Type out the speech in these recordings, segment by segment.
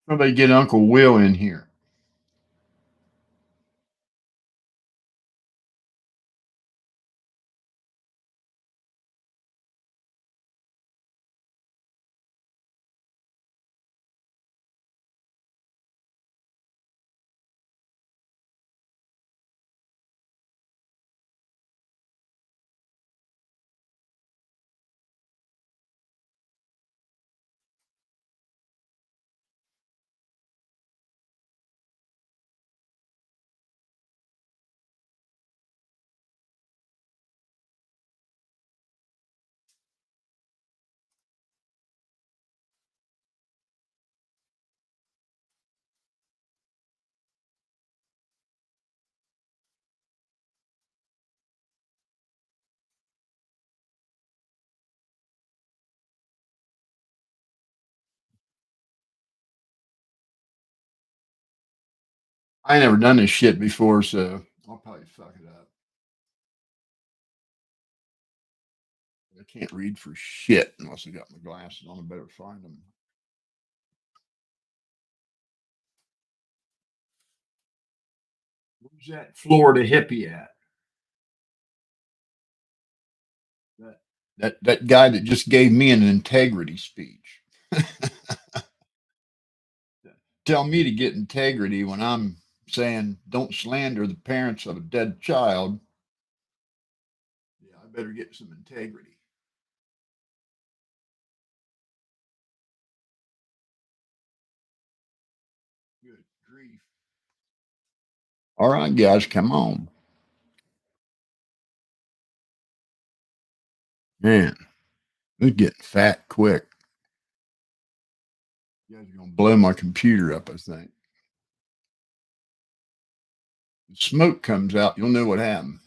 Somebody get Uncle Will in here. I ain't never done this shit before, so I'll probably fuck it up. I can't read for shit unless I got my glasses on. I better find them. Where's that Florida hippie at? That that guy that just gave me an integrity speech. Tell me to get integrity when I'm saying don't slander the parents of a dead child. Yeah, I better get some integrity. Good grief. All right, guys, come on. Man, it's getting fat quick. You guys are gonna blow my computer up, I think. The smoke comes out, you'll know what happened.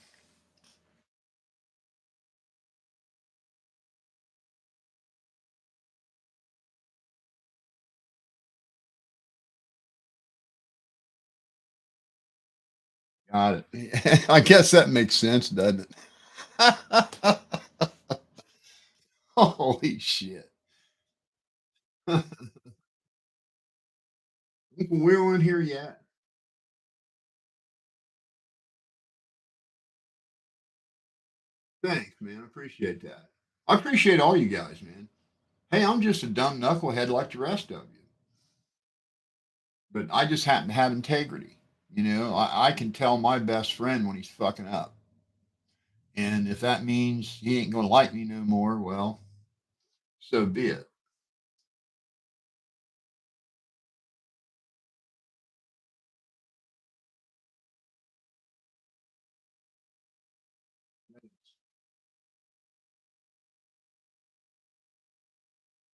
Got it. I guess that makes sense, doesn't it? Holy shit. Uncle Will in here yet? Thanks, man. I appreciate that. I appreciate all you guys, man. Hey, I'm just a dumb knucklehead like the rest of you, but I just happen to have integrity. I can tell my best friend when he's fucking up. And if that means he ain't going to like me no more, well, so be it.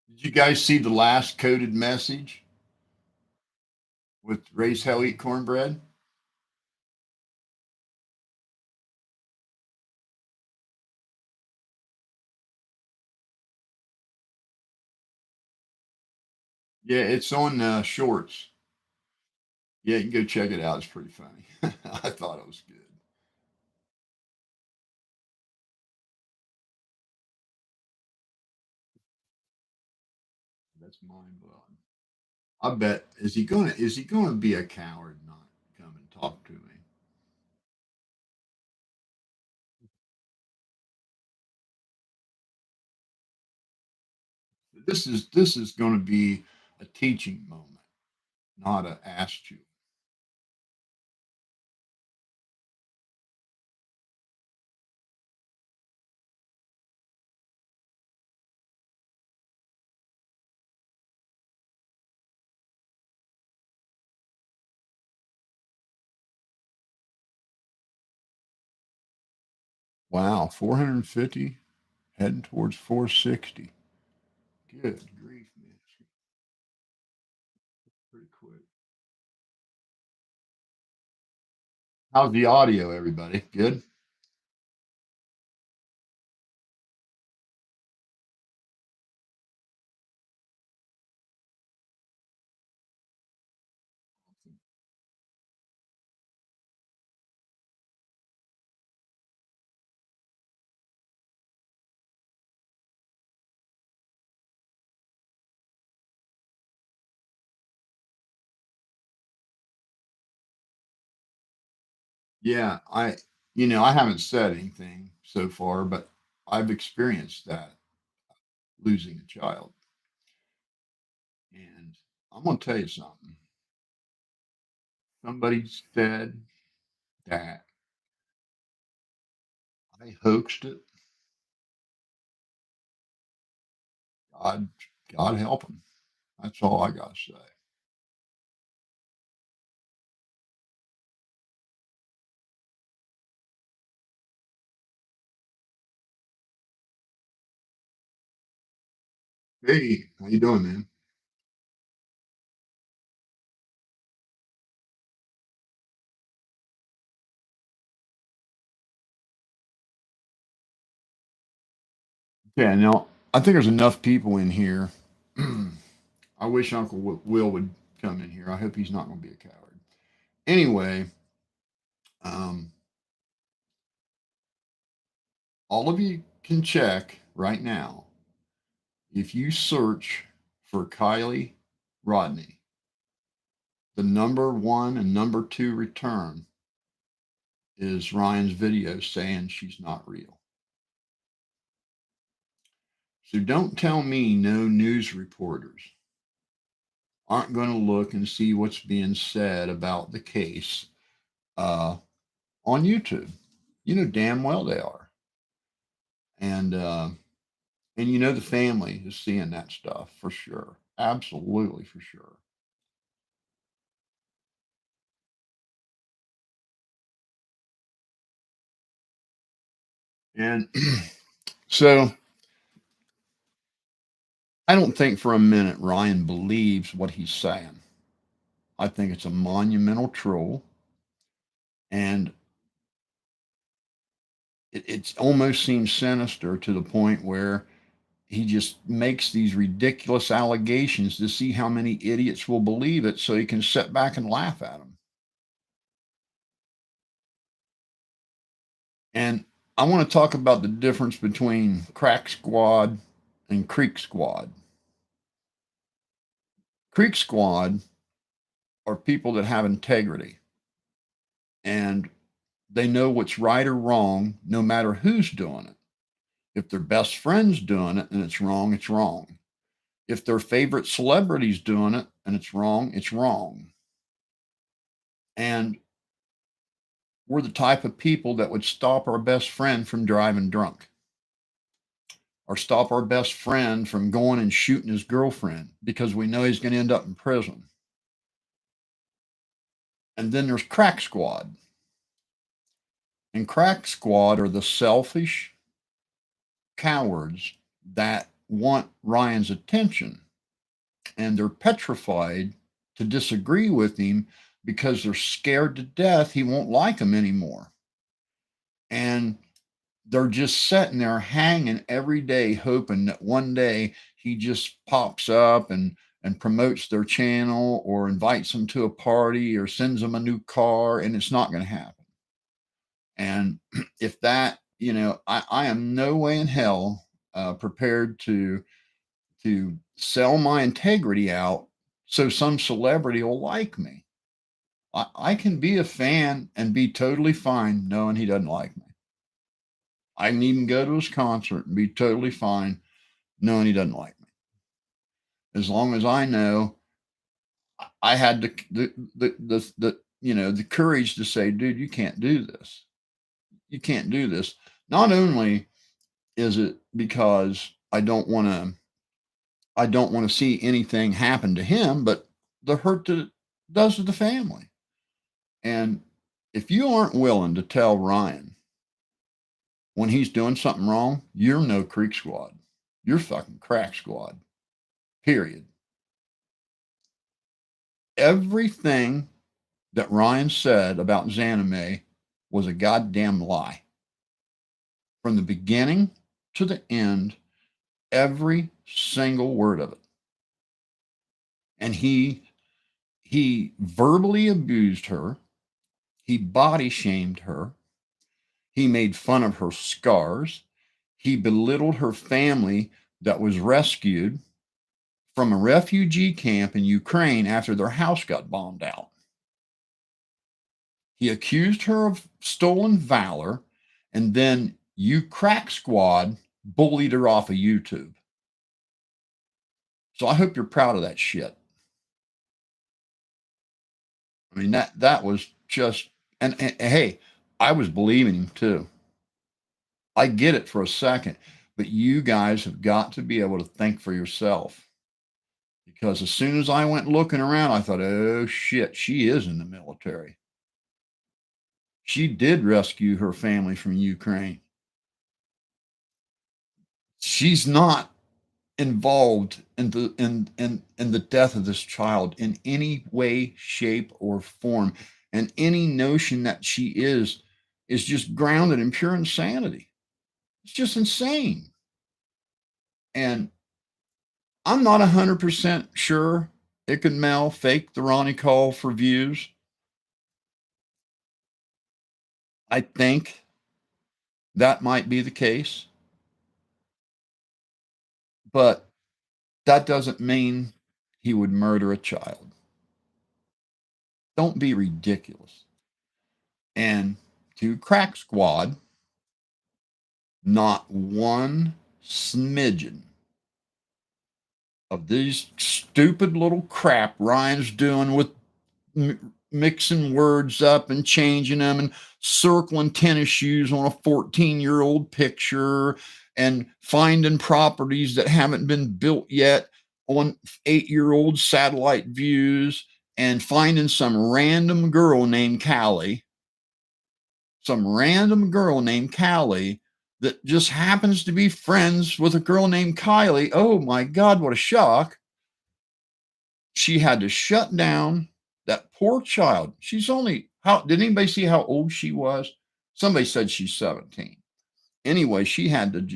Did you guys see the last coded message with raise hell, eat cornbread? Yeah, it's on Shorts. Yeah, you can go check it out. It's pretty funny. I thought it was good. That's mind blowing. I bet is he gonna be a coward and not come and talk to me? This is gonna be a teaching moment, not a ask you. Wow, 450 heading towards 460. Good grief, man. Pretty quick. How's the audio, everybody? Good? Yeah, I haven't said anything so far, but I've experienced that, losing a child. And I'm going to tell you something. Somebody said that I hoaxed it. God, God help him. That's all I got to say. Hey, how you doing, man? Yeah, now I think there's enough people in here. I wish Uncle Will would come in here. I hope he's not going to be a coward. Anyway, um, all of you can check right now. If you search for Kylie Rodney, the number one and number two return is Ryan's video saying she's not real. So don't tell me no news reporters aren't going to look and see what's being said about the case uh, on YouTube. You know damn well they are, and the family is seeing that stuff for sure, absolutely for sure. And so I don't think for a minute Ryan believes what he's saying. I think it's a monumental troll, and it almost seems sinister to the point where he just makes these ridiculous allegations to see how many idiots will believe it so he can sit back and laugh at them. And I want to talk about the difference between crack squad and creek squad. Creek squad are people that have integrity and they know what's right or wrong no matter who's doing it. If their best friend's doing it and it's wrong, it's wrong. If their favorite celebrity's doing it and it's wrong, it's wrong. And we're the type of people that would stop our best friend from driving drunk or stop our best friend from going and shooting his girlfriend because we know he's going to end up in prison. And then there's crack squad. And crack squad are the selfish cowards that want Ryan's attention and they're petrified to disagree with him because they're scared to death he won't like them anymore. And they're just sitting there hanging every day, hoping that one day he just pops up and promotes their channel or invites them to a party or sends them a new car, and it's not going to happen. And if that, I am no way in hell prepared to sell my integrity out so some celebrity will like me. I can be a fan and be totally fine knowing he doesn't like me. I can even go to his concert and be totally fine knowing he doesn't like me. As long as I know I had the courage to say, dude, you can't do this. You can't do this. Not only is it because I don't want to see anything happen to him, but the hurt that it does to the family. And if you aren't willing to tell Ryan when he's doing something wrong, you're no creek squad. You're fucking crack squad. Period. Everything that Ryan said about xanime was a goddamn lie. From the beginning to the end, every single word of it. And he verbally abused her. He body shamed her. He made fun of her scars. He belittled her family that was rescued from a refugee camp in Ukraine after their house got bombed out. He accused her of stolen valor, and then you crack squad bullied her off of YouTube. So I hope you're proud of that shit. I mean, that was just, and hey, I was believing him too. I get it for a second, but you guys have got to be able to think for yourself. Because as soon as I went looking around, I thought, oh shit, she is in the military. She did rescue her family from Ukraine. She's not involved in the death of this child in any way, shape, or form. And any notion that she is just grounded in pure insanity. It's just insane. And I'm not 100% sure it could Mel fake the Ronnie call for views. I think that might be the case, but that doesn't mean he would murder a child. Don't be ridiculous. And to Crack Squad, not one smidgen of these stupid little crap Ryan's doing with mixing words up and changing them and circling tennis shoes on a 14-year-old picture and finding properties that haven't been built yet on 8-year-old satellite views and finding some random girl named Callie, that just happens to be friends with a girl named Kylie. Oh my God, what a shock. She had to shut down that poor child. She's only, how did anybody see how old she was? Somebody said she's 17. Anyway, she had to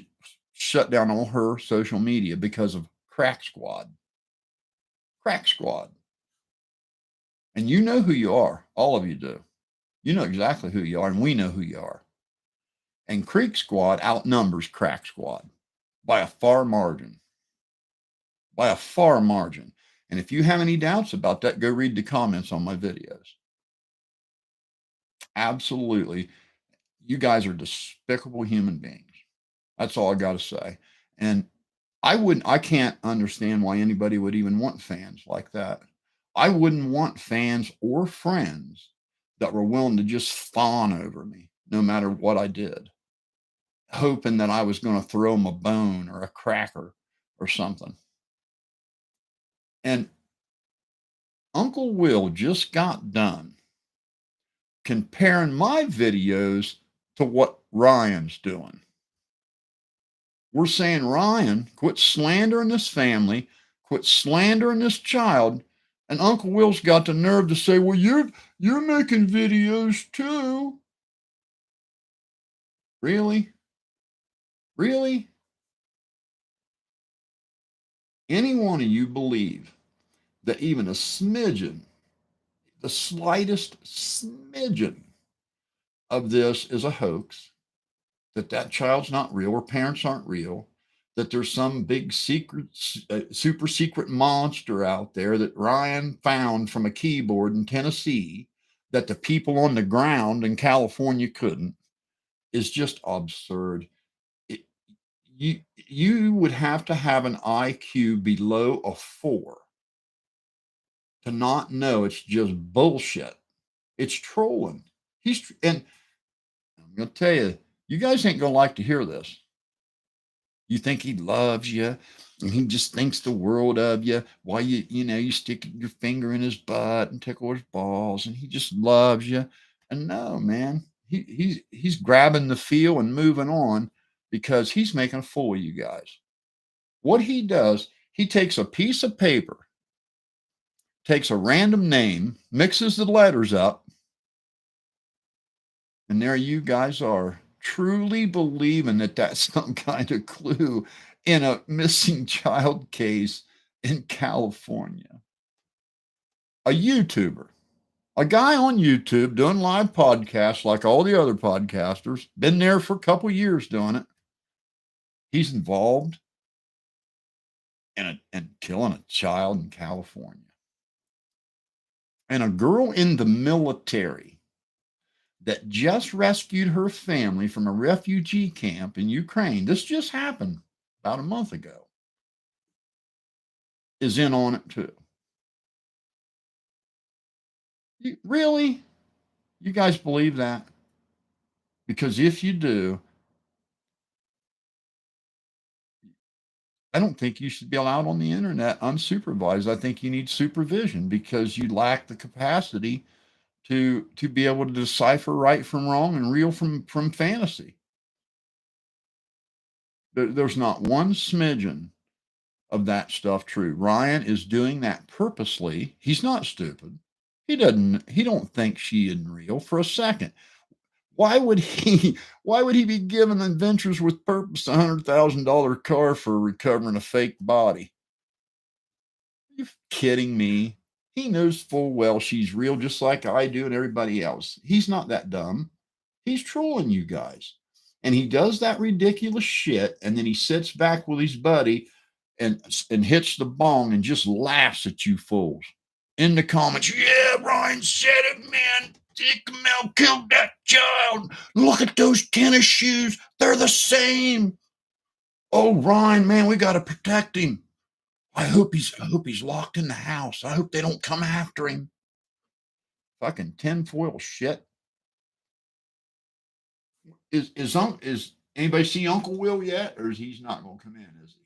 shut down all her social media because of Crack Squad. Crack Squad. And you know who you are. All of you do. You know exactly who you are, and we know who you are. And Creek Squad outnumbers Crack Squad by a far margin. By a far margin. And if you have any doubts about that, go read the comments on my videos. Absolutely. You guys are despicable human beings. That's all I got to say. And I can't understand why anybody would even want fans like that. I wouldn't want fans or friends that were willing to just fawn over me no matter what I did, hoping that I was going to throw them a bone or a cracker or something. And Uncle Will just got done comparing my videos to what Ryan's doing. We're saying, Ryan, quit slandering this family, quit slandering this child. And Uncle Will's got the nerve to say, well, you're making videos too. Really? Really? Any one of you believe that even a smidgen, the slightest smidgen of this is a hoax, that child's not real or parents aren't real, that there's some big secret, super secret monster out there that Ryan found from a keyboard in Tennessee that the people on the ground in California couldn't, is just absurd. It, you would have to have an IQ below a 4 to not know it's just bullshit. It's trolling. And I'm going to tell you, you guys ain't going to like to hear this. You think he loves you and he just thinks the world of you while you stick your finger in his butt and tickle his balls and he just loves you. And no, man, he's grabbing the feel and moving on because he's making a fool of you guys. What he does, he takes a piece of paper, takes a random name, mixes the letters up, and there you guys are, truly believing that that's some kind of clue in a missing child case in California. A YouTuber, a guy on YouTube doing live podcasts like all the other podcasters, been there for a couple years doing it. He's involved in killing a child in California. And a girl in the military that just rescued her family from a refugee camp in Ukraine, this just happened about a month ago, is in on it too. Really? You guys believe that? Because if you do, I don't think you should be allowed on the internet unsupervised. I think you need supervision because you lack the capacity to be able to decipher right from wrong and real from fantasy. There's not one smidgen of that stuff true. Ryan is doing that purposely. He's not stupid. He don't think she isn't real for a second. Why would he be giving Adventures with Purpose $100,000 car for recovering a fake body? Are you kidding me? He knows full well she's real just like I do and everybody else. He's not that dumb. He's trolling you guys. And he does that ridiculous shit, and then he sits back with his buddy and hits the bong and just laughs at you fools. In the comments, yeah, Ryan said it, man. Mel killed that child. Look at those tennis shoes. They're the same. Oh, Ryan, man, we got to protect him. I hope he's locked in the house. I hope they don't come after him. Fucking tinfoil shit. Is anybody see Uncle Will yet, or is he's not going to come in? Is he?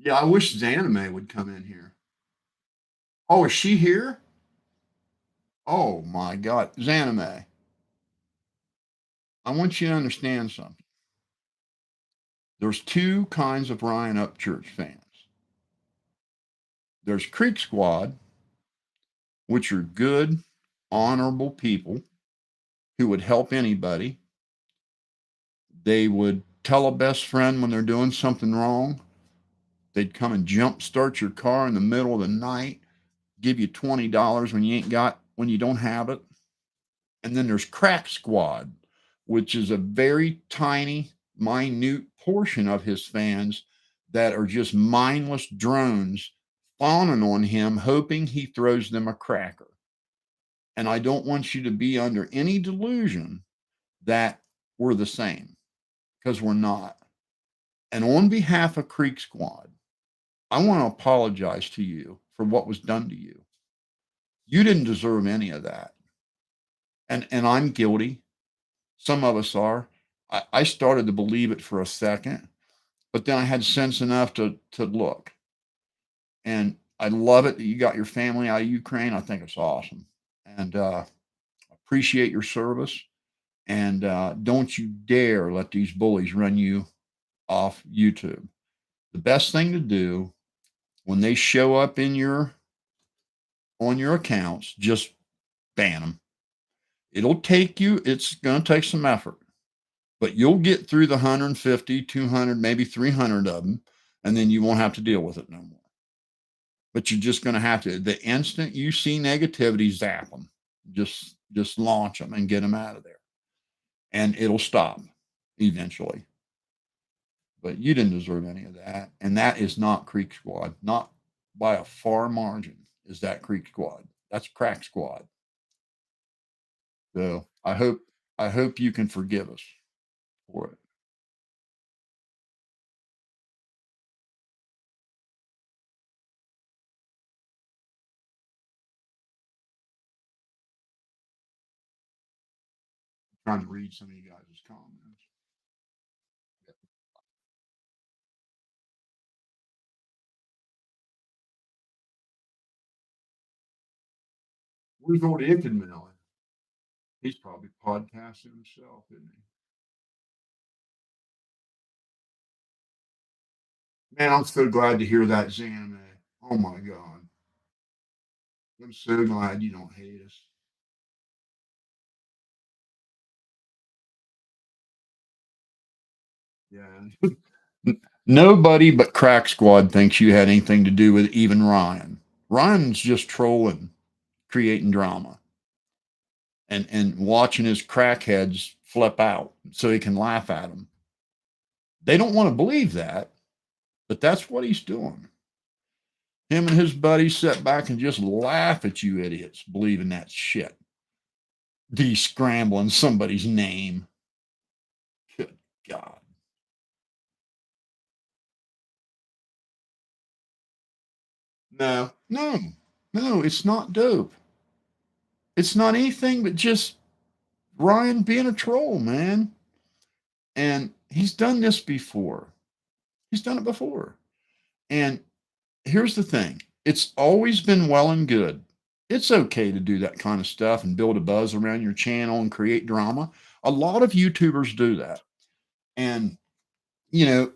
Yeah, I wish xanime would come in here. Oh, is she here? Oh my God, xanime. I want you to understand something. There's two kinds of Ryan Upchurch fans. There's CreeksQaud, which are good, honorable people who would help anybody. They would tell a best friend when they're doing something wrong. They'd come and jump start your car in the middle of the night, give you $20 when you don't have it. And then there's cracksqaud, which is a very tiny, minute portion of his fans that are just mindless drones fawning on him, hoping he throws them a cracker. And I don't want you to be under any delusion that we're the same, because we're not. And on behalf of CreeksQaud, I want to apologize to you for what was done to you. You didn't deserve any of that. And I'm guilty. Some of us are. I started to believe it for a second, but then I had sense enough to look. And I love it that you got your family out of Ukraine. I think it's awesome. And appreciate your service. And don't you dare let these bullies run you off YouTube. The best thing to do when they show up on your accounts, just ban them. It's going to take some effort, but you'll get through the 150, 200, maybe 300 of them, and then you won't have to deal with it no more. But you're just going to have to, the instant you see negativity, zap them. Just launch them and get them out of there. And it'll stop eventually. But you didn't deserve any of that. And that is not CreeksQaud. Not by a far margin is that CreeksQaud. That's cracksqaud. So I hope you can forgive us for it. I'm trying to read some of you guys' comments. Where's old Melon? He's probably podcasting himself, isn't he? Man, I'm so glad to hear that, Xanime. Oh my God. I'm so glad you don't hate us. Yeah. Nobody but Crack Squad thinks you had anything to do with even Ryan. Ryan's just trolling, creating drama, and watching his crackheads flip out so he can laugh at them. They don't want to believe that, but that's what he's doing. Him and his buddies sit back and just laugh at you idiots believing that shit. De-scrambling somebody's name. Good God. No, no, no, it's not dope. It's not anything but just Ryan being a troll, man. And he's done this before. He's done it before. And here's the thing, it's always been well and good. It's okay to do that kind of stuff and build a buzz around your channel and create drama. A lot of YouTubers do that. And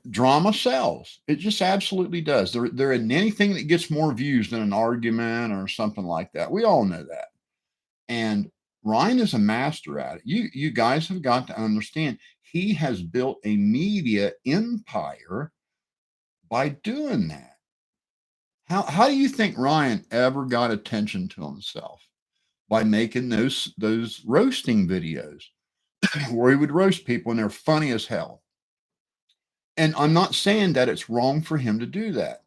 drama sells. It just absolutely does. There isn't anything that gets more views than an argument or something like that. We all know that. And Ryan is a master at it. You guys have got to understand he has built a media empire by doing that. How do you think Ryan ever got attention to himself? By making those roasting videos where he would roast people and they're funny as hell. And I'm not saying that it's wrong for him to do that.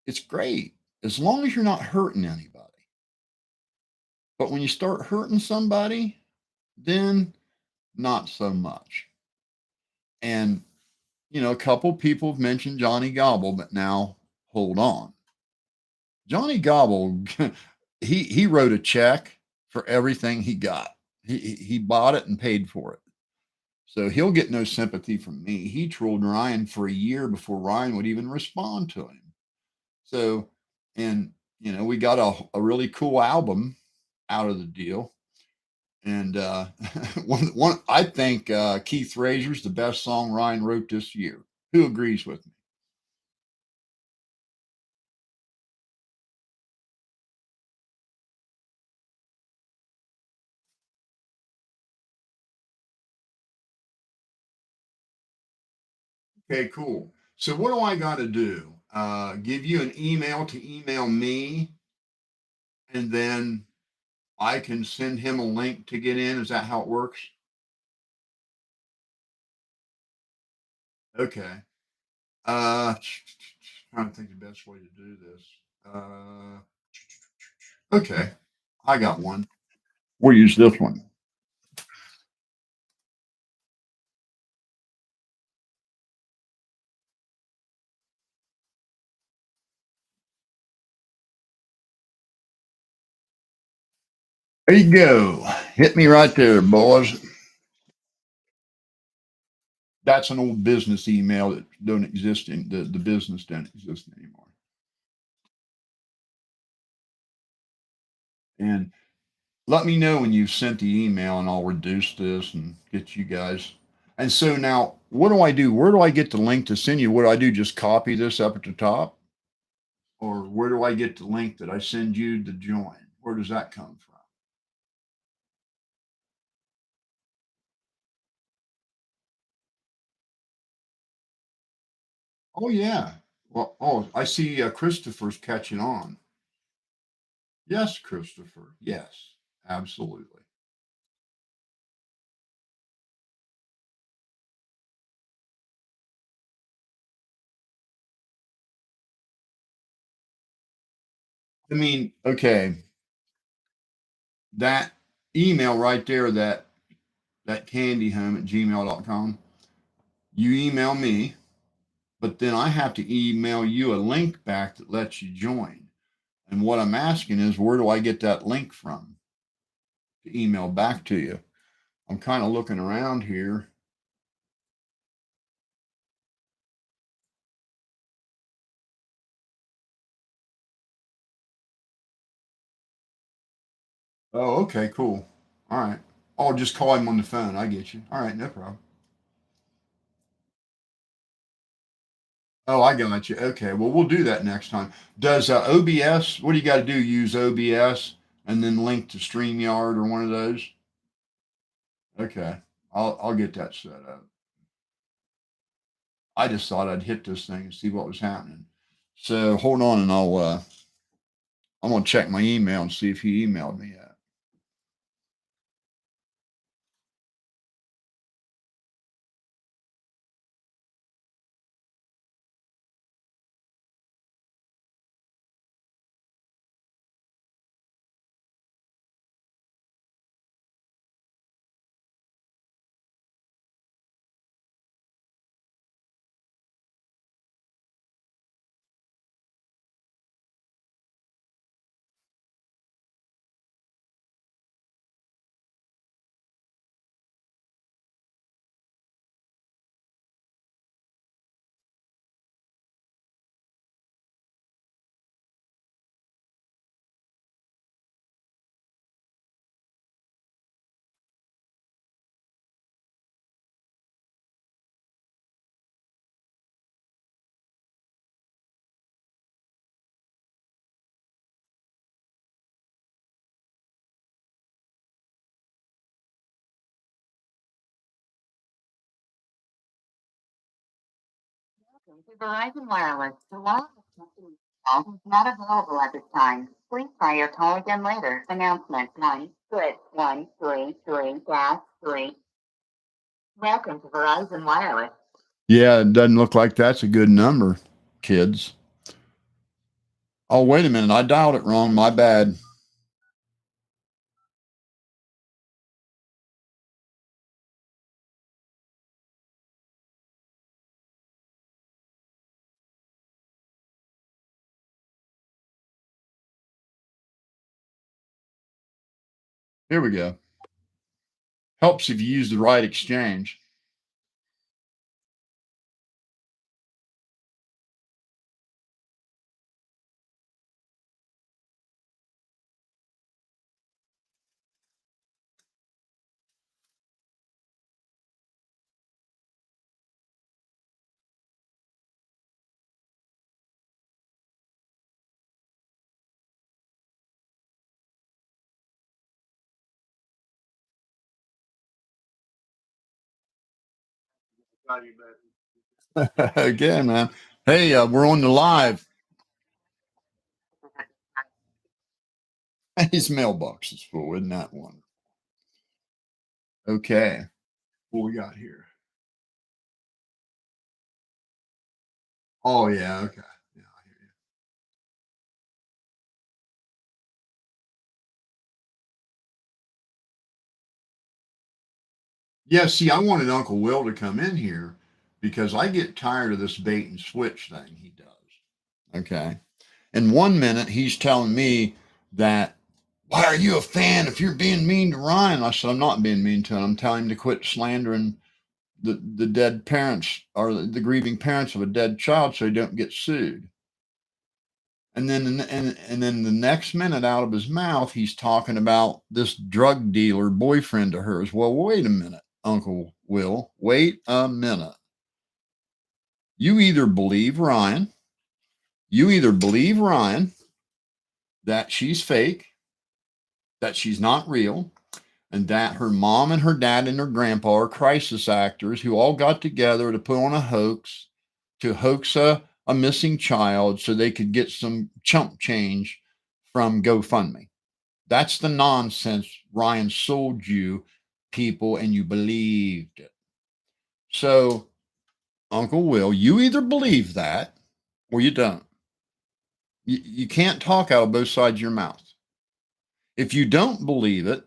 It's great as long as you're not hurting anybody. But when you start hurting somebody, then not so much. And a couple people have mentioned Johnny Gobble, but now hold on. Johnny Gobble, he wrote a check for everything he got. He bought it and paid for it. So he'll get no sympathy from me. He trolled Ryan for a year before Ryan would even respond to him. So, and we got a really cool album out of the deal. And one I think Keith Razor's the best song Ryan wrote this year. Who agrees with me? Okay, cool. So what do I got to do? Give you an email to email me, and then I can send him a link to get in. Is that how it works? Okay. Trying to think the best way to do this. Okay, I got one. We'll use this one. There you go. Hit me right there, boys. That's an old business email that don't exist in the business don't exist anymore. And let me know when you've sent the email and I'll reduce this and get you guys. And so now what do I do? Where do I get the link to send you? What do I do? Just copy this up at the top? Or where do I get the link that I send you to join? Where does that come from? Oh yeah. Well, oh, I see Christopher's catching on. Yes, Christopher. Yes, absolutely. I mean, okay, that email right there, that candyhome at gmail.com, you email me, but then I have to email you a link back that lets you join. And what I'm asking is, where do I get that link from to email back to you? I'm kind of looking around here. Oh, okay, cool. All right. I'll just call him on the phone. I get you. All right, no problem. Oh, I got you. Okay, well, we'll do that next time. Does OBS, what do you got to do? Use OBS and then link to StreamYard or one of those? Okay, I'll get that set up. I just thought I'd hit this thing and see what was happening. So hold on, and I'm gonna check my email and see if he emailed me yet. Verizon Wireless. The wireless company call is not available at this time. Please try your call again later. Announcement 16133-3. Welcome to Verizon Wireless. Yeah, it doesn't look like that's a good number, kids. Oh, wait a minute. I dialed it wrong. My bad. Here we go. Helps if you use the right exchange. Again, man. Hey, we're on the live. His mailbox is full, isn't that one? Okay. What we got here? Oh, yeah. Okay. Yeah, I hear you. Yeah, see, I wanted Uncle Will to come in here because I get tired of this bait and switch thing he does. Okay. And 1 minute he's telling me that, why are you a fan if you're being mean to Ryan? I said, I'm not being mean to him. I'm telling him to quit slandering the dead parents or the grieving parents of a dead child so he don't get sued. And then the next minute out of his mouth, he's talking about this drug dealer boyfriend of hers. Well, wait a minute, Uncle Will. Wait a minute. You either believe Ryan, you either believe Ryan that she's fake, that she's not real, and that her mom and her dad and her grandpa are crisis actors who all got together to put on a hoax to hoax a missing child so they could get some chump change from GoFundMe. That's the nonsense Ryan sold you people and you believed it. So, Uncle Will, you either believe that or you don't. You can't talk out of both sides of your mouth. If you don't believe it,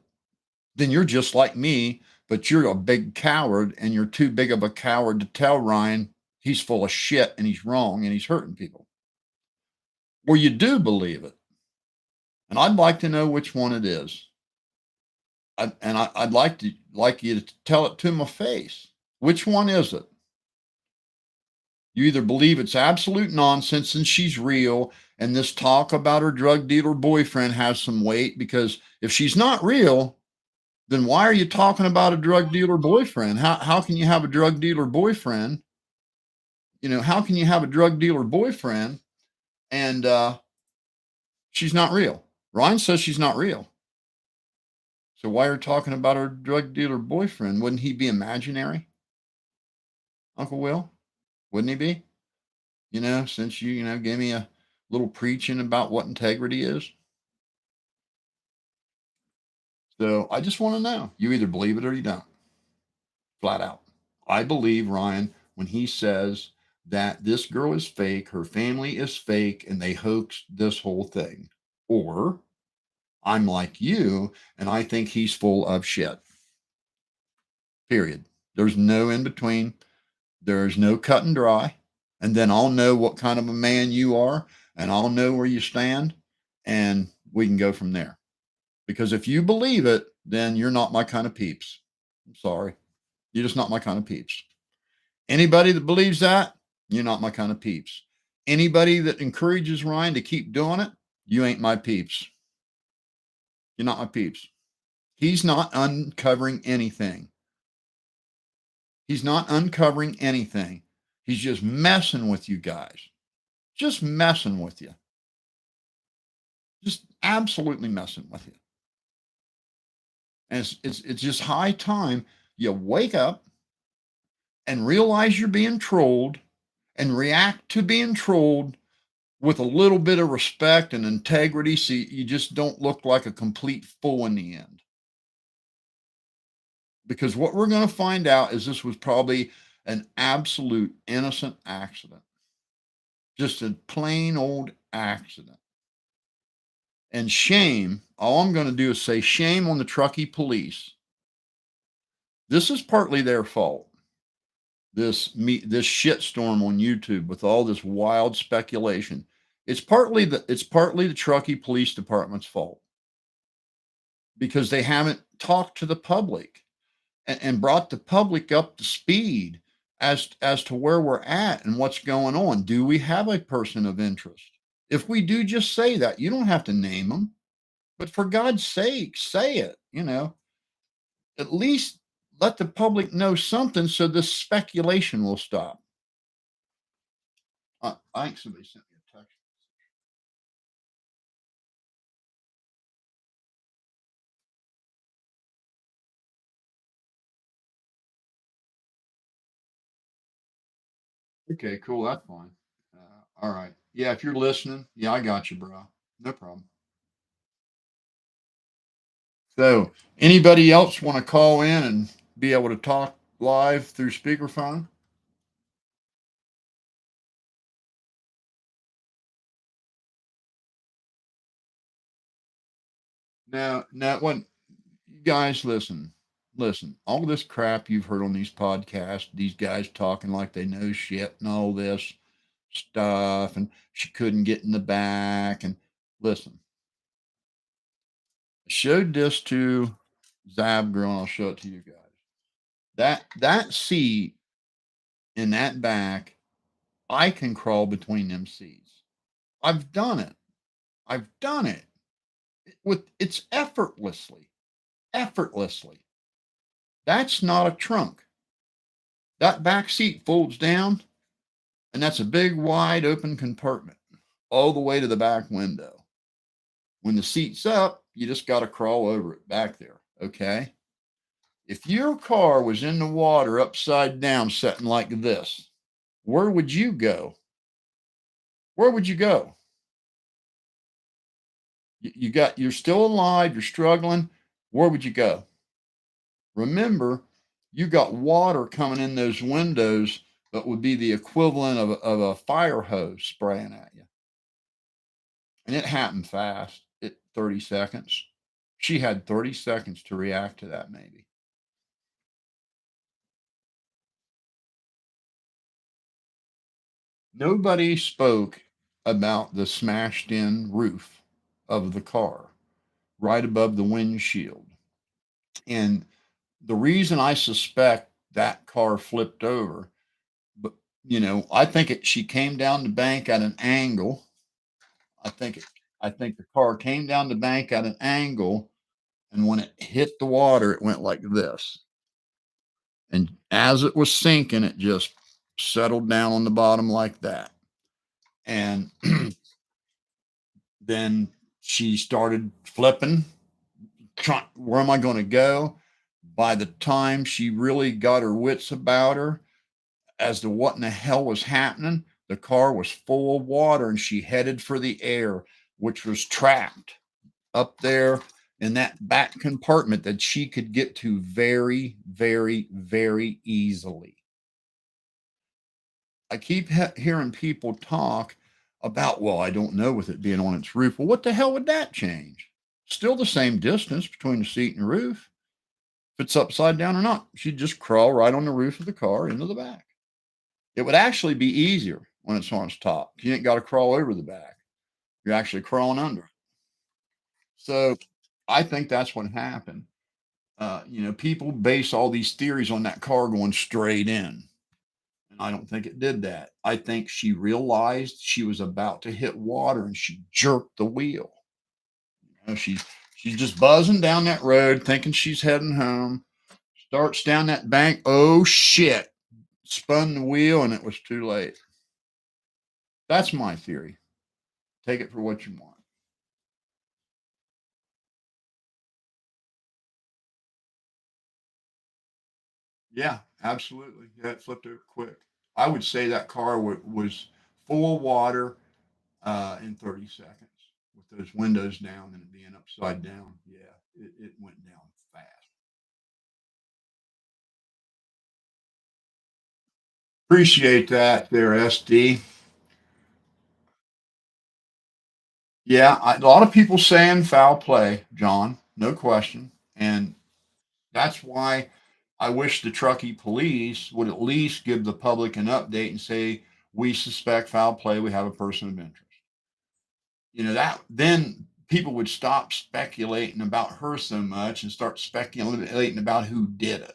then you're just like me, but you're a big coward and you're too big of a coward to tell Ryan he's full of shit and he's wrong and he's hurting people. Or you do believe it. And I'd like to know which one it is. I'd like you to tell it to my face. Which one is it? You either believe it's absolute nonsense and she's real, and this talk about her drug dealer boyfriend has some weight, because if she's not real, then why are you talking about a drug dealer boyfriend? How can you have a drug dealer boyfriend? How can you have a drug dealer boyfriend and she's not real? Ryan says she's not real. So why are you talking about her drug dealer boyfriend? Wouldn't he be imaginary, Uncle Will? Wouldn't he be? Since you gave me a little preaching about what integrity is. So I just want to know. You either believe it or you don't. Flat out. I believe Ryan when he says that this girl is fake, her family is fake, and they hoaxed this whole thing. Or I'm like you, and I think he's full of shit. Period. There's no in between. There's no cut and dry. And then I'll know what kind of a man you are, and I'll know where you stand, and we can go from there. Because if you believe it, then you're not my kind of peeps. I'm sorry. You're just not my kind of peeps. Anybody that believes that, you're not my kind of peeps. Anybody that encourages Ryan to keep doing it, you ain't my peeps. You're not my peeps. He's not uncovering anything. He's not uncovering anything. He's just messing with you guys. Just messing with you. Just absolutely messing with you. And it's just high time you wake up and realize you're being trolled and react to being trolled with a little bit of respect and integrity so you just don't look like a complete fool in the end. Because what we're going to find out is this was probably an absolute innocent accident, just a plain old accident. And shame, all I'm going to do is say shame on the Truckee police. This is partly their fault. This shitstorm on YouTube with all this wild speculation. It's partly the Truckee Police Department's fault because they haven't talked to the public and brought the public up to speed as to where we're at and what's going on. Do we have a person of interest? If we do, just say that. You don't have to name them, but for God's sake, say it. At least let the public know something so this speculation will stop. I think somebody sent me a text. Okay, cool. That's fine. All right. Yeah, if you're listening, yeah, I got you, bro. No problem. So, anybody else want to call in and be able to talk live through speakerphone? Now, when you guys listen, all this crap you've heard on these podcasts, these guys talking like they know shit and all this stuff, and she couldn't get in the back. And listen, I showed this to Zab Girl, and I'll show it to you guys. That seat in that back, I can crawl between them seats. I've done it. I've done it with it's effortlessly. That's not a trunk. That back seat folds down, and that's a big, wide open compartment all the way to the back window. When the seat's up, you just got to crawl over it back there. Okay. If your car was in the water upside down, sitting like this, where would you go? Where would you go? You're still alive, you're struggling. Where would you go? Remember, you got water coming in those windows that would be the equivalent of a fire hose spraying at you. And it happened fast. 30 seconds. She had 30 seconds to react to that, maybe. Nobody spoke about the smashed in roof of the car right above the windshield. And the reason I suspect that car flipped over, but I think she came down the bank at an angle. I think the car came down the bank at an angle, and when it hit the water, it went like this. And as it was sinking, it just settled down on the bottom like that. And then she started flipping. Where am I going to go? By the time she really got her wits about her as to what in the hell was happening, the car was full of water and she headed for the air, which was trapped up there in that back compartment that she could get to very, very, very easily. I keep hearing people talk about, well, I don't know with it being on its roof. Well, what the hell would that change? Still the same distance between the seat and the roof. If it's upside down or not, she'd just crawl right on the roof of the car into the back. It would actually be easier when it's on its top. You ain't got to crawl over the back. You're actually crawling under it. So I think that's what happened. People base all these theories on that car going straight in. And I don't think it did that. I think she realized she was about to hit water and she jerked the wheel. She's just buzzing down that road thinking she's heading home. Starts down that bank. Oh shit. Spun the wheel and it was too late. That's my theory. Take it for what you want. Yeah, absolutely. Yeah, it flipped over quick. I would say that car was full of water in 30 seconds with those windows down and it being upside down. Yeah, it went down fast. Appreciate that there, SD. Yeah, a lot of people saying foul play, John, no question. And that's why I wish the Truckee police would at least give the public an update and say, we suspect foul play, we have a person of interest. That then people would stop speculating about her so much and start speculating about who did it.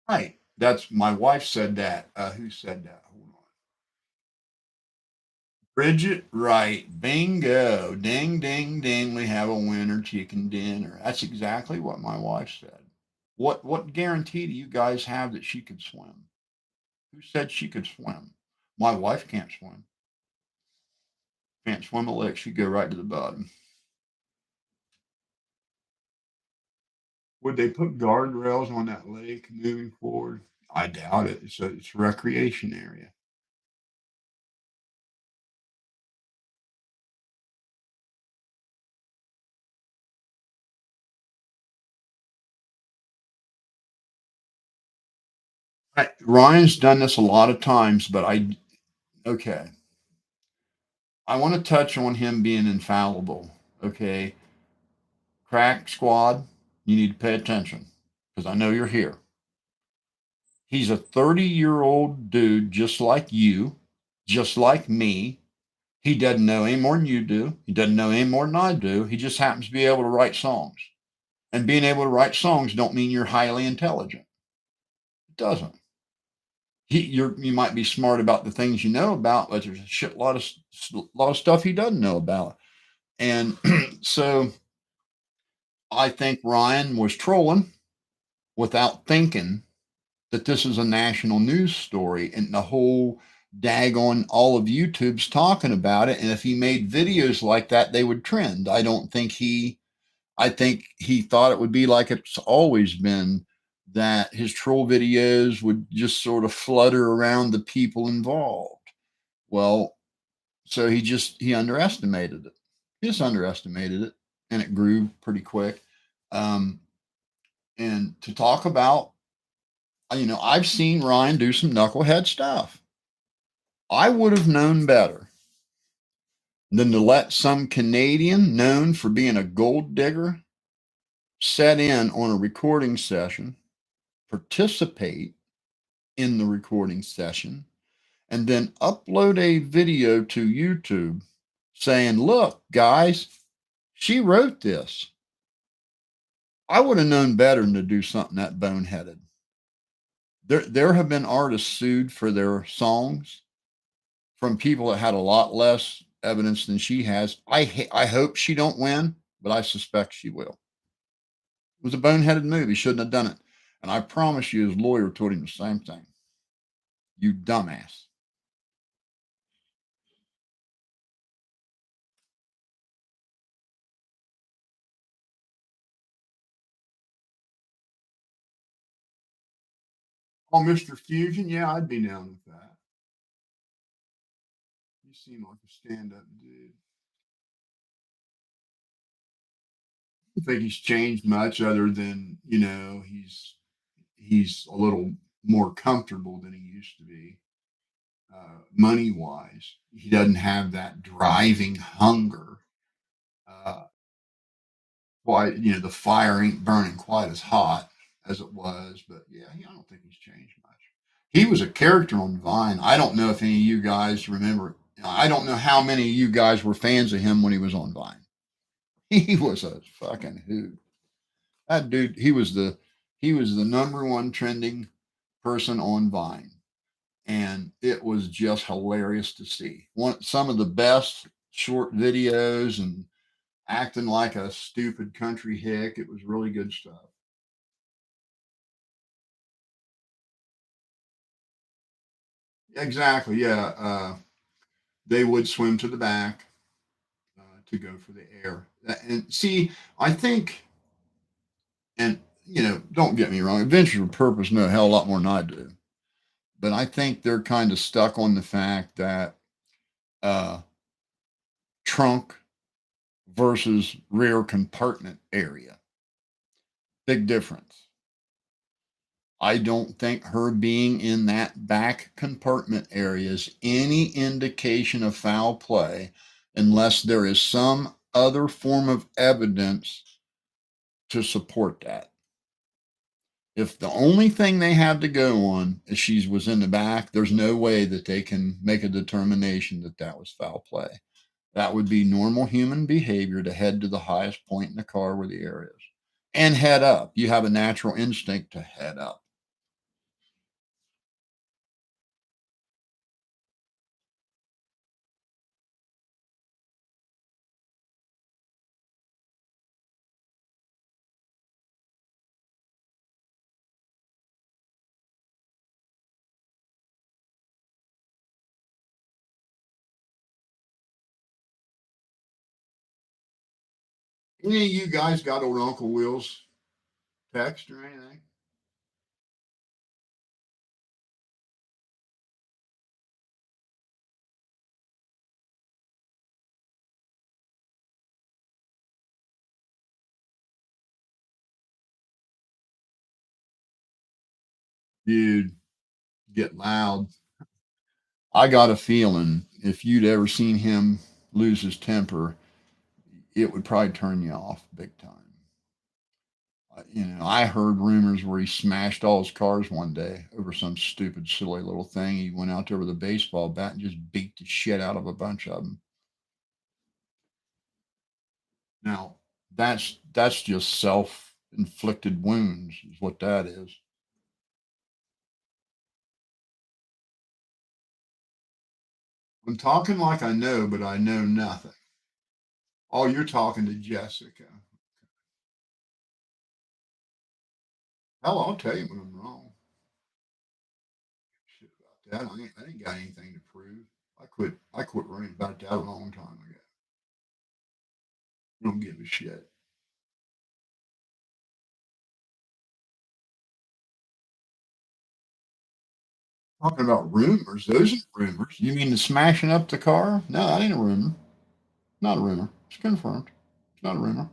Right. That's my wife said that. Who said that? Hold on. Bridget Wright. Bingo. Ding, ding, ding. We have a winter chicken dinner. That's exactly what my wife said. What guarantee do you guys have that she could swim? Who said she could swim? My wife can't swim. Can't swim a lick. She'd go right to the bottom. Would they put guardrails on that lake moving forward? I doubt it. It's a recreation area. Ryan's done this a lot of times, but okay. I want to touch on him being infallible. Okay. Crack squad, you need to pay attention because I know you're here. He's a 30-year-old dude just like you, just like me. He doesn't know any more than you do. He doesn't know any more than I do. He just happens to be able to write songs. And being able to write songs don't mean you're highly intelligent. It doesn't. You might be smart about the things you know about, but there's a lot of stuff he doesn't know about. And so I think Ryan was trolling without thinking that this is a national news story and the whole daggone all of YouTube's talking about it. And if he made videos like that, they would trend. I think he thought it would be like it's always been, that his troll videos would just sort of flutter around the people involved. Well, so he underestimated it. He just underestimated it, and it grew pretty quick. Um, and to talk about, I've seen Ryan do some knucklehead stuff. I would have known better than to let some Canadian known for being a gold digger set in on a recording session, participate in the recording session, and then upload a video to YouTube saying, look, guys, she wrote this. I would have known better than to do something that boneheaded. There have been artists sued for their songs from people that had a lot less evidence than she has. I hope she don't win, but I suspect she will. It was a boneheaded move. He shouldn't have done it. And I promise you, his lawyer told him the same thing. You dumbass. Oh, Mr. Fusion? Yeah, I'd be down with that. You seem like a stand up dude. I don't think he's changed much other than, he's a little more comfortable than he used to be, money wise. He doesn't have that driving hunger. Uh, the fire ain't burning quite as hot as it was, but yeah, I don't think he's changed much. He was a character on Vine. I don't know if any of you guys remember. I don't know how many of you guys were fans of him when he was on Vine. He was a fucking hoot. That dude, he was the number one trending person on Vine, and it was just hilarious to see. Some of the best short videos and acting like a stupid country hick. It was really good stuff. Exactly. Yeah. They would swim to the back to go for the air. And see, I think, and don't get me wrong. Adventures with Purpose know a hell of a lot more than I do. But I think they're kind of stuck on the fact that uh, trunk versus rear compartment area. Big difference. I don't think her being in that back compartment area is any indication of foul play unless there is some other form of evidence to support that. If the only thing they have to go on is she was in the back, there's no way that they can make a determination that that was foul play. That would be normal human behavior to head to the highest point in the car where the air is and head up. You have a natural instinct to head up. Any of you guys got old Uncle Will's text or anything? Dude, get loud. I got a feeling if you'd ever seen him lose his temper, it would probably turn you off big time. I heard rumors where he smashed all his cars one day over some stupid, silly little thing. He went out there with a baseball bat and just beat the shit out of a bunch of them. Now, that's just self-inflicted wounds, is what that is. I'm talking like I know, but I know nothing. Oh, you're talking to Jessica. Hell, I'll tell you when I'm wrong. Shit about that. I ain't got anything to prove. I quit worrying about that a long time ago. I don't give a shit. Talking about rumors, those are rumors. You mean the smashing up the car? No, that ain't a rumor. Not a rumor. It's confirmed. It's not a rumor.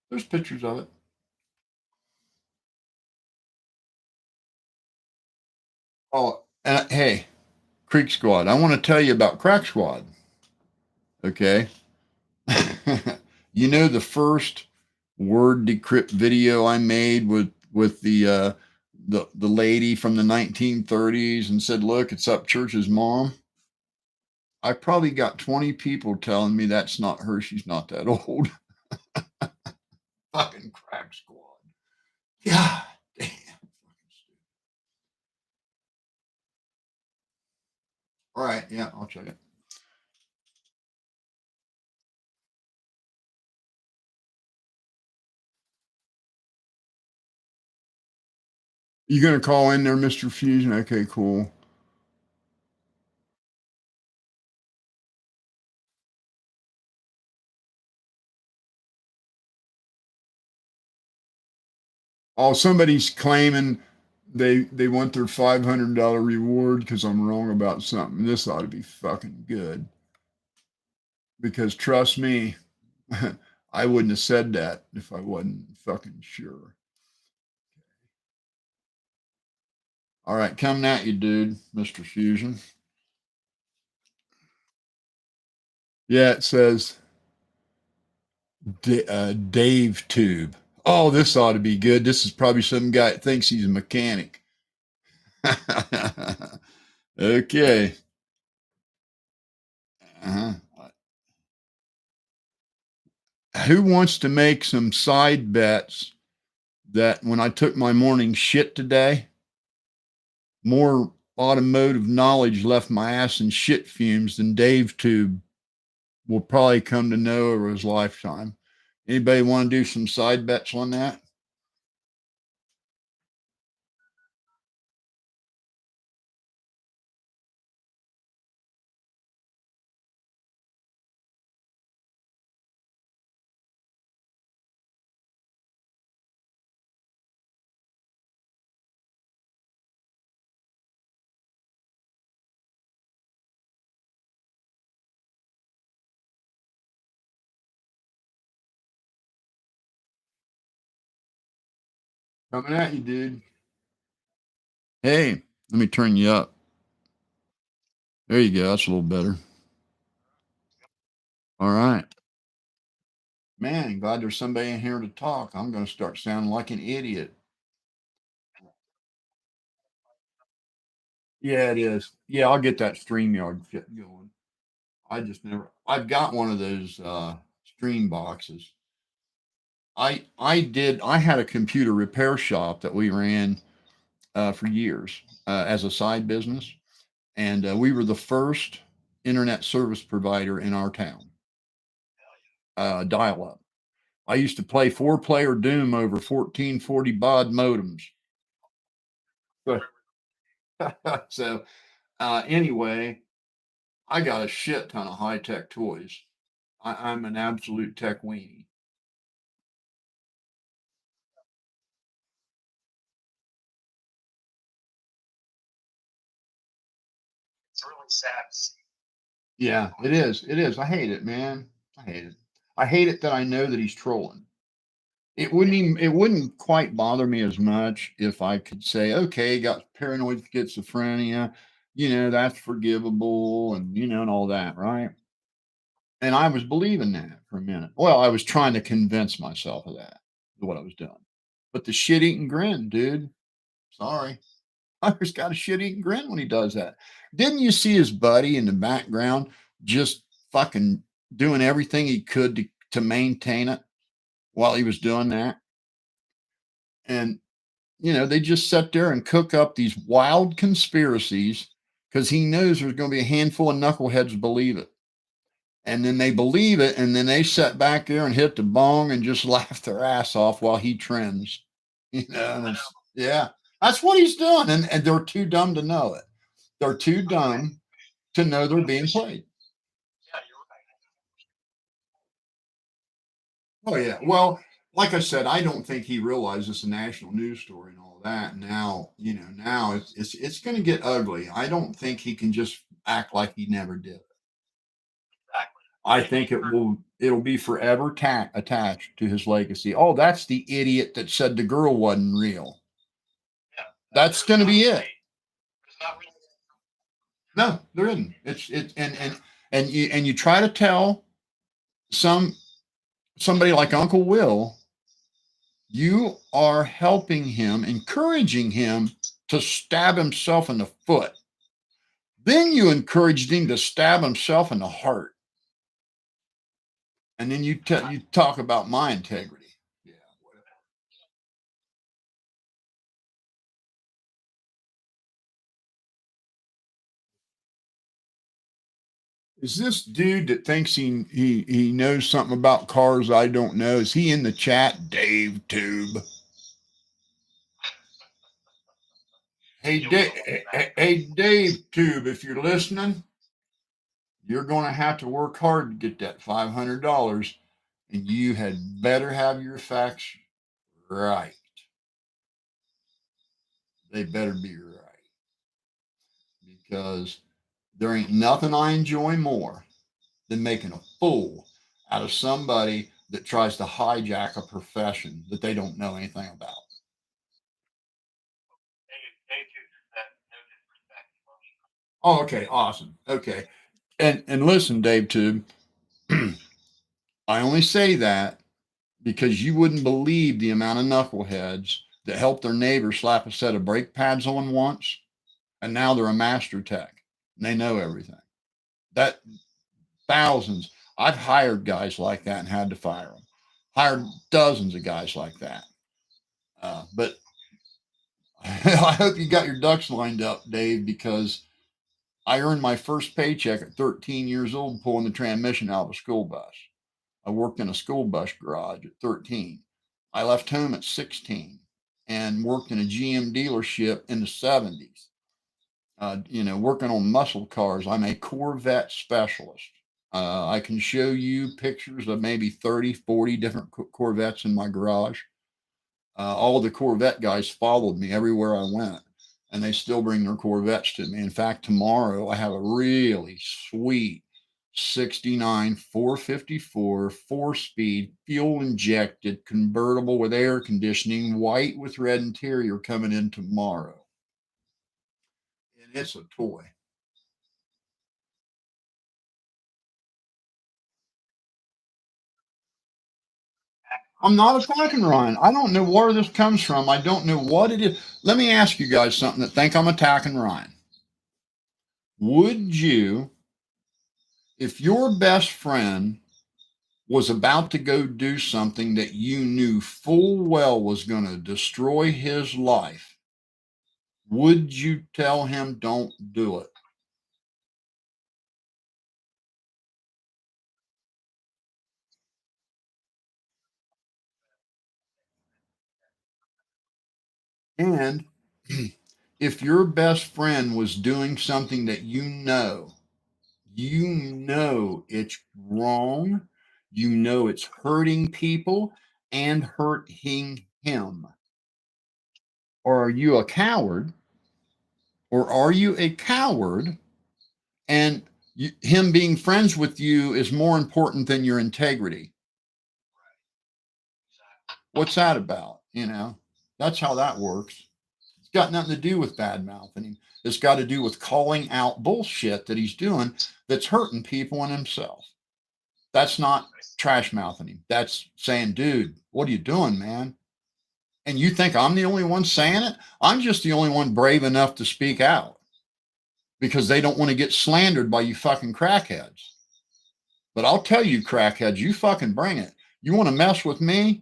There's pictures of it. Oh, and hey, Creek Squad, I want to tell you about Crack Squad. Okay. The first word decrypt video I made with the lady from the 1930s and said, "Look, it's up Church's mom." I probably got 20 people telling me that's not her. She's not that old. Fucking Crack Squad. God damn. All right. Yeah, I'll check it. You gonna call in there, Mr. Fusion? Okay, cool. Oh, somebody's claiming they want their $500 reward because I'm wrong about something. This ought to be fucking good. Because trust me, I wouldn't have said that if I wasn't fucking sure. All right, coming at you, dude, Mr. Fusion. Yeah, it says Dave Tube. Oh, this ought to be good. This is probably some guy that thinks he's a mechanic. Okay. Uh-huh. Who wants to make some side bets that when I took my morning shit today, more automotive knowledge left my ass in shit fumes than Dave Tube will probably come to know over his lifetime. Anybody want to do some side bets on that? Coming at you, dude. Hey, let me turn you up. There you go. That's a little better. All right. Man, glad there's somebody in here to talk. I'm going to start sounding like an idiot. Yeah, it is. Yeah, I'll get that StreamYard shit going. I just never, I've got one of those stream boxes. I had a computer repair shop that we ran for years as a side business. And we were the first internet service provider in our town, dial up. I used to play 4-player Doom over 1440 baud modems. But so anyway, I got a shit ton of high tech toys. I'm an absolute tech weenie. Yeah, it is. It is. I hate it, man. I hate it. I hate it that I know that he's trolling. It wouldn't quite bother me as much if I could say, okay, got paranoid schizophrenia, that's forgivable and and all that, right? And I was believing that for a minute. Well, I was trying to convince myself of that, what I was doing. But the shit eating grin, dude. Sorry. Hunter's got a shit eating grin when he does that. Didn't you see his buddy in the background just fucking doing everything he could to maintain it while he was doing that? And they just sit there and cook up these wild conspiracies because he knows there's going to be a handful of knuckleheads believe it. And then they believe it, and then they sit back there and hit the bong and just laugh their ass off while he trends. And yeah, that's what he's doing. And they're too dumb to know it. They're too dumb to know they're being played. Oh yeah. Well, like I said, I don't think he realizes it's a national news story and all that. Now, now it's going to get ugly. I don't think he can just act like he never did. I think it'll be forever attached to his legacy. Oh, that's the idiot that said the girl wasn't real. That's going to be it. No, there isn't. It's and you try to tell somebody like Uncle Will, you are helping him, encouraging him to stab himself in the foot. Then you encouraged him to stab himself in the heart. And then you talk about my integrity. Yeah. Is this dude that thinks he knows something about cars I don't know? Is he in the chat, Dave Tube? Hey, Dave Tube, if you're listening, you're going to have to work hard to get that $500, and you had better have your facts right. They better be right because there ain't nothing I enjoy more than making a fool out of somebody that tries to hijack a profession that they don't know anything about. Oh, okay, awesome. Okay. And listen, Dave Tube, I only say that because you wouldn't believe the amount of knuckleheads that helped their neighbor slap a set of brake pads on once, and now they're a master tech and they know everything. That thousands. I've hired guys like that and had to fire them. Hired dozens of guys like that. But I hope you got your ducks lined up, Dave, because I earned my first paycheck at 13 years old pulling the transmission out of a school bus. I worked in a school bus garage at 13. I left home at 16 and worked in a GM dealership in the 70s. Working on muscle cars. I'm a Corvette specialist. I can show you pictures of maybe 30, 40 different Corvettes in my garage. All the Corvette guys followed me everywhere I went, and they still bring their Corvettes to me. In fact, tomorrow I have a really sweet '69 454, 4-speed, fuel injected, convertible with air conditioning, white with red interior coming in tomorrow. And it's a toy. I'm not attacking Ryan. I don't know where this comes from. I don't know what it is. Let me ask you guys something that think I'm attacking Ryan. Would you, if your best friend was about to go do something that you knew full well was going to destroy his life, would you tell him don't do it? And if your best friend was doing something that you know it's wrong, you know it's hurting people and hurting him. Or are you a coward? Or are you a coward and him being friends with you is more important than your integrity? What's that about? That's how that works. It's got nothing to do with bad mouthing him. It's got to do with calling out bullshit that he's doing that's hurting people and himself. That's not trash mouthing him. That's saying, dude, what are you doing, man? And you think I'm the only one saying it? I'm just the only one brave enough to speak out because they don't want to get slandered by you fucking crackheads. But I'll tell you, crackheads, you fucking bring it. You want to mess with me?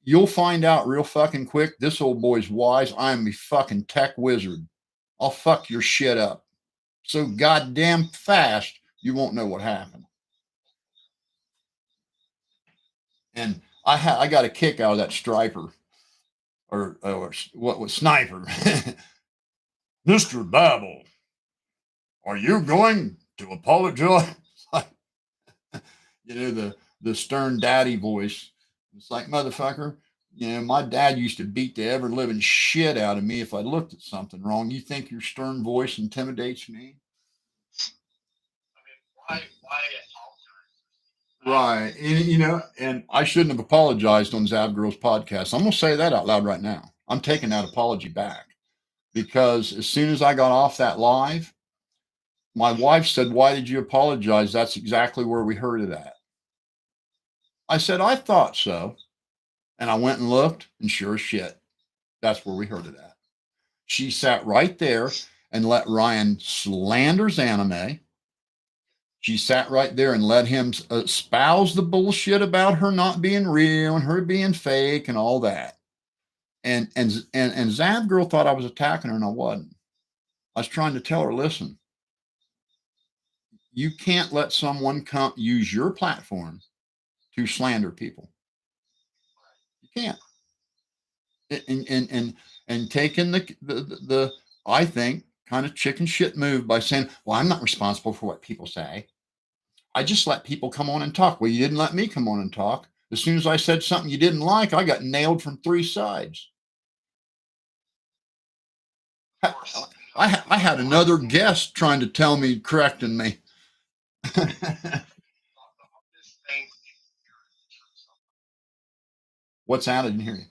You'll find out real fucking quick. This old boy's wise. I'm a fucking tech wizard. I'll fuck your shit up so goddamn fast you won't know what happened. And I got a kick out of that striper or what was sniper. Mr. Babel, are you going to apologize? The stern daddy voice. It's like, motherfucker, my dad used to beat the ever living shit out of me if I looked at something wrong. You think your stern voice intimidates me? Right. And I shouldn't have apologized on Zab Girl's podcast. I'm going to say that out loud right now. I'm taking that apology back because as soon as I got off that live, my wife said, "Why did you apologize? That's exactly where we heard it at." I said, "I thought so." And I went and looked, and sure as shit, that's where we heard it at. She sat right there and let Ryan slander xanime. She sat right there and let him espouse the bullshit about her not being real and her being fake and all that. And Zab Girl thought I was attacking her, and I wasn't. I was trying to tell her, listen, you can't let someone come use your platform to slander people. You can't. And taking the I think kind of chicken shit move by saying, well, I'm not responsible for what people say. I just let people come on and talk. Well, you didn't let me come on and talk. As soon as I said something you didn't like, I got nailed from 3 sides. I had another guest trying to tell me, correcting me. What's that? I didn't hear you.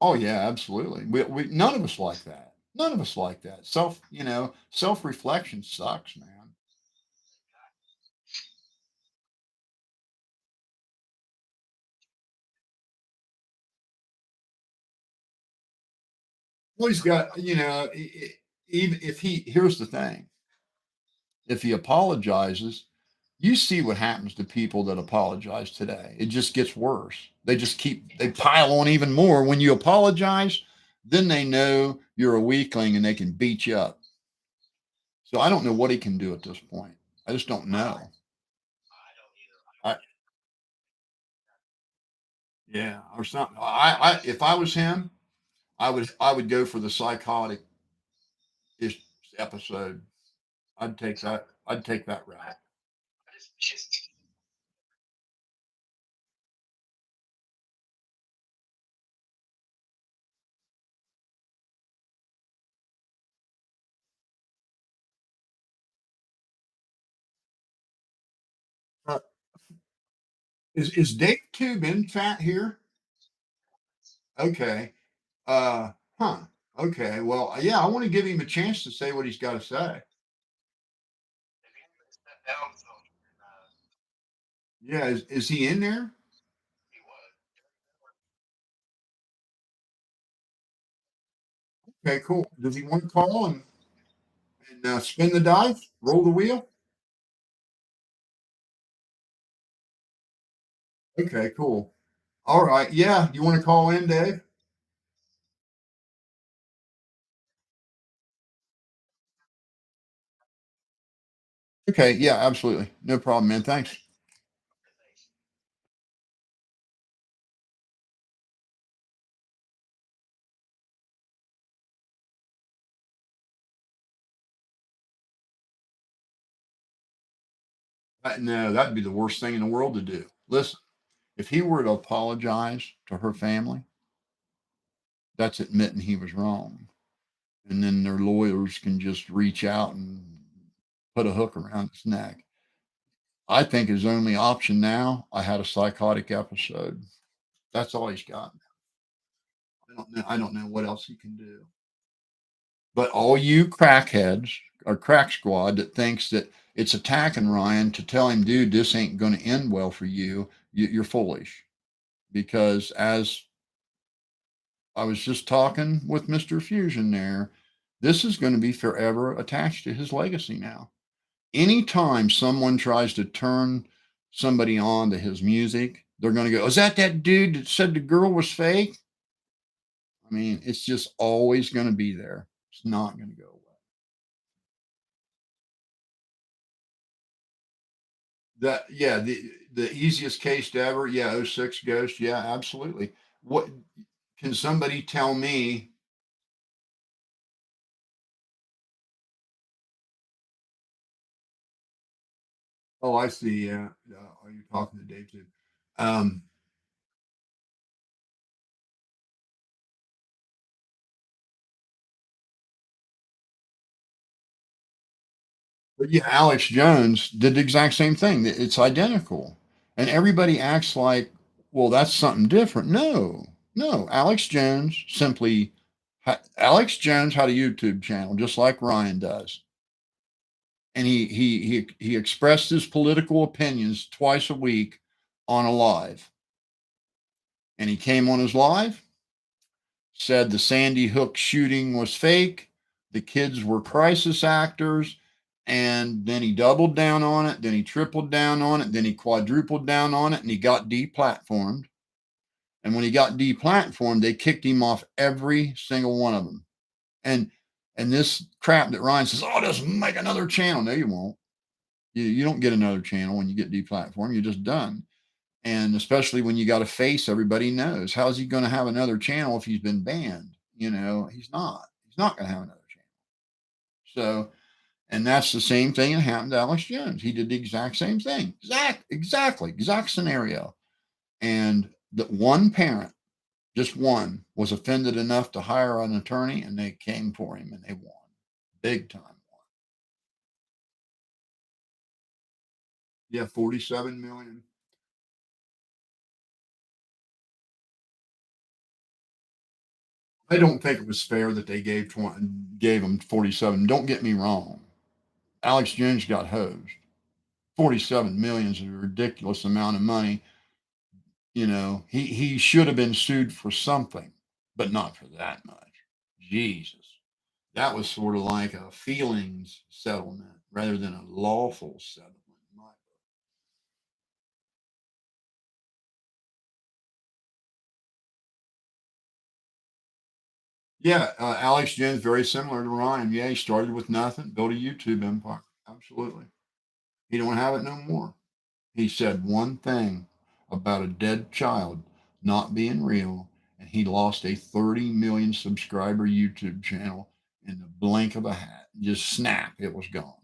Oh yeah, absolutely. We none of us like that. None of us like that. Self reflection sucks, man. Well, he's got, even if here's the thing, if he apologizes, you see what happens to people that apologize today. It just gets worse. They pile on even more. When you apologize, then they know you're a weakling and they can beat you up. So I don't know what he can do at this point. I just don't know. I, yeah, or something. If I was him, I would go for the psychotic ish episode. I'd take that. I'd take that route. Is Dave Tube in chat here? Okay. Uh, huh. Okay. Well, yeah, I want to give him a chance to say what he's got to say. Yeah, is he in there? Okay, cool. Does he want to call and spin the dice, roll the wheel? Okay, cool. All right. Yeah, you want to call in, Dave? Okay. Yeah, absolutely. No problem, man. Thanks. No, that'd be the worst thing in the world to do. Listen, if he were to apologize to her family, that's admitting he was wrong. And then their lawyers can just reach out and put a hook around his neck. I think his only option now, I had a psychotic episode. That's all he's got. I don't know what else he can do. But all you crackheads or crack squad that thinks that it's attacking Ryan to tell him, dude, this ain't going to end well for you, you're foolish. Because as I was just talking with Mr. Fusion there, this is going to be forever attached to his legacy now. Anytime someone tries to turn somebody on to his music, they're going to go, is that dude that said the girl was fake? I mean, it's just always going to be there. It's not going to go away. That yeah, the easiest case to ever, yeah, '06 Ghost, yeah, absolutely. What can somebody tell me? Oh, I see. Yeah, are you talking to Dave too? Um, but yeah, Alex Jones did the exact same thing. It's identical, and everybody acts like, well, that's something different. No, no. Alex Jones had a YouTube channel just like Ryan does, and he expressed his political opinions twice a week on a live. And he came on his live, said the Sandy Hook shooting was fake, the kids were crisis actors, and then he doubled down on it, then he tripled down on it, then he quadrupled down on it, and he got deplatformed. And when he got deplatformed, they kicked him off every single one of them. And this crap that Ryan says, oh, just make another channel. No, you won't. You don't get another channel when you get deplatformed. You're just done. And especially when you got a face everybody knows. How's he going to have another channel if he's been banned? You know, he's not. He's not going to have another channel. So, and that's the same thing that happened to Alex Jones. He did the exact same thing. Exact scenario. And that one parent, just one, was offended enough to hire an attorney, and they came for him and they won. Big time won. Yeah, 47 million. I don't think it was fair that they gave him 47. Don't get me wrong. Alex Jones got hosed. 47 million is a ridiculous amount of money. You know, he should have been sued for something, but not for that much. Jesus. That was sort of like a feelings settlement rather than a lawful settlement. Yeah, Alex Jones, very similar to Ryan. Yeah, he started with nothing, built a YouTube empire. Absolutely. He don't have it no more. He said one thing about a dead child not being real, and he lost a 30 million subscriber YouTube channel in the blink of a hat. Just snap, it was gone.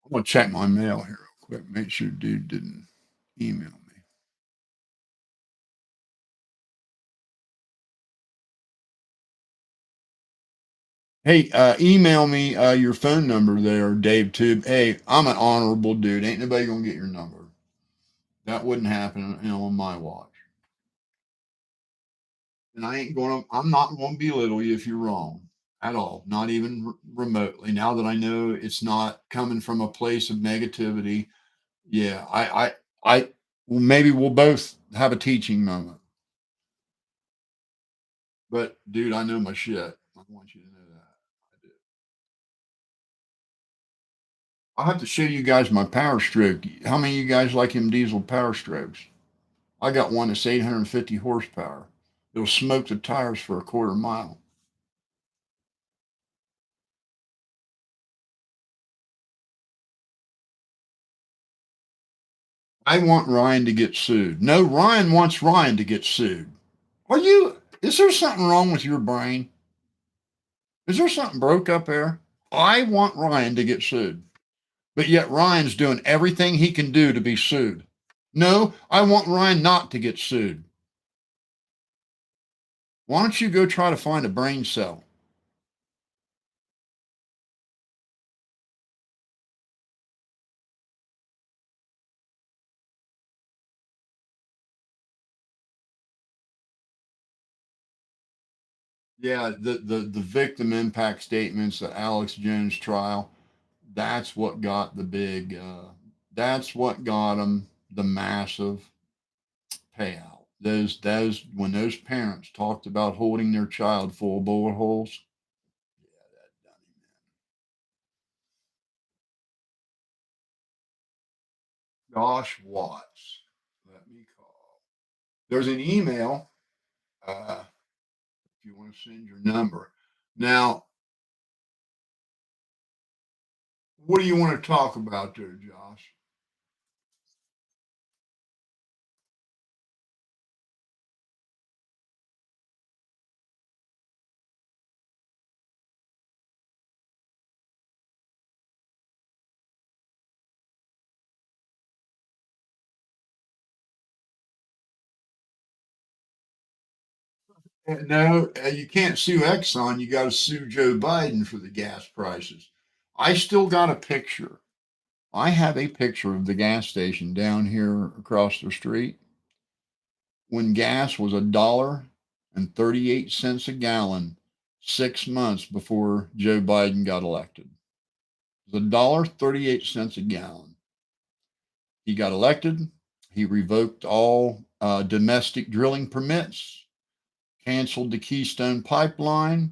I'm gonna check my mail here real quick, make sure dude didn't email me. Hey, email me your phone number there, Dave Tube. Hey, I'm an honorable dude. Ain't nobody gonna get your number. That wouldn't happen, on my watch. And I'm not gonna belittle you if you're wrong at all, not even remotely. Now that I know it's not coming from a place of negativity, yeah, well, maybe we'll both have a teaching moment. But dude, I know my shit. I want you to know that. I do. I'll have to show you guys my power stroke. How many of you guys like him diesel power strokes? I got one that's 850 horsepower. It'll smoke the tires for a quarter mile. I want Ryan to get sued. No, Ryan wants Ryan to get sued. Is there something wrong with your brain? Is there something broke up there? I want Ryan to get sued. But yet Ryan's doing everything he can do to be sued. No, I want Ryan not to get sued. Why don't you go try to find a brain cell? Yeah, the victim impact statements, the Alex Jones trial, that's what got that's what got him the massive payout. Those when those parents talked about holding their child full of bullet holes, yeah, that done him in. Josh Watts, let me call. There's an email. If you want to send your number. Now, what do you want to talk about there, Josh? No, you can't sue Exxon. You got to sue Joe Biden for the gas prices. I still got a picture. I have a picture of the gas station down here across the street when gas was $1.38 a gallon 6 months before Joe Biden got elected. It was $1.38 a gallon. He got elected. He revoked all domestic drilling permits, canceled the Keystone pipeline,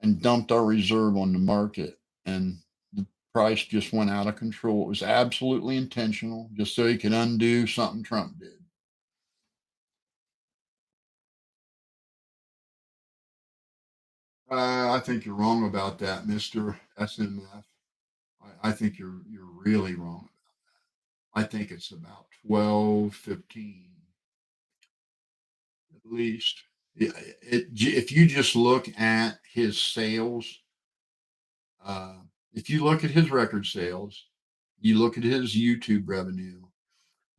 and dumped our reserve on the market. And the price just went out of control. It was absolutely intentional, just so he could undo something Trump did. I think you're wrong about that, Mister SMF. I think you're really wrong. I think it's about 12, 15 at least. If you just look at his sales, uh, if you look at his record sales, you look at his YouTube revenue,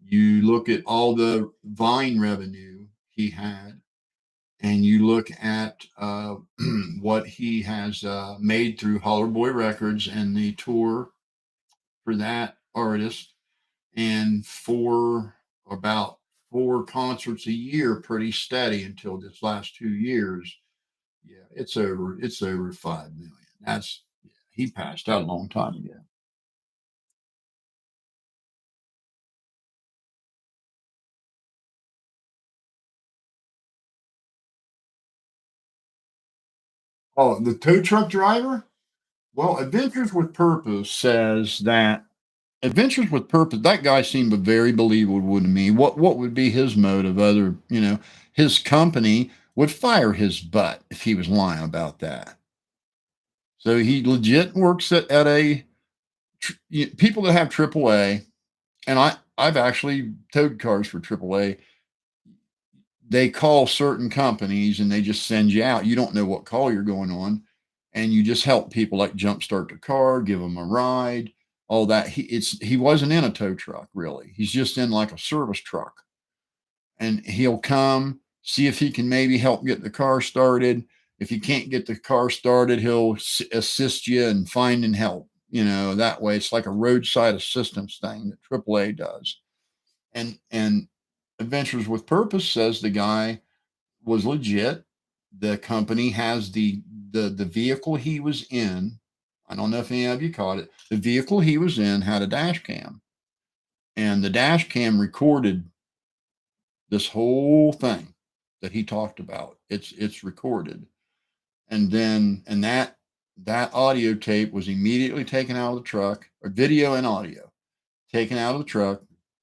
you look at all the Vine revenue he had, and you look at what he has made through Holler Boy Records and the tour for that artist, and about four concerts a year, pretty steady until this last 2 years. Yeah, it's over 5 million. That's yeah, he passed out a long time ago. Oh, the tow truck driver? Well, Adventures with Purpose says that Adventures with Purpose, that guy seemed very believable to me. What would be his motive? His company would fire his butt if he was lying about that. So he legit works at people that have AAA, and I've actually towed cars for AAA. They call certain companies and they just send you out. You don't know what call you're going on, and you just help people like jumpstart the car, give them a ride, all that. He wasn't in a tow truck really. He's just in like a service truck, and he'll come see if he can maybe help get the car started. if you can't get the car started, he'll assist you in finding help. That way it's like a roadside assistance thing that AAA does. And Adventures with Purpose says the guy was legit. The company has the vehicle he was in. I don't know if any of you caught it. The vehicle he was in had a dash cam, and the dash cam recorded this whole thing that he talked about. It's recorded, and that audio tape was immediately taken out of the truck, or video and audio taken out of the truck,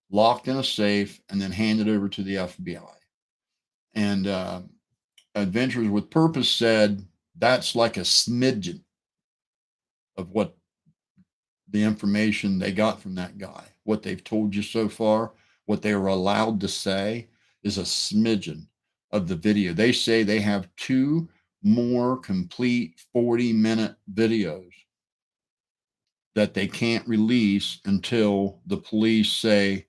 locked in a safe, and then handed over to the FBI. And Adventures with Purpose said that's like a smidgen of what the information they got from that guy. What they've told you so far, what they were allowed to say, is a smidgen of the video. They say they have 2 more complete 40-minute videos that they can't release until the police say,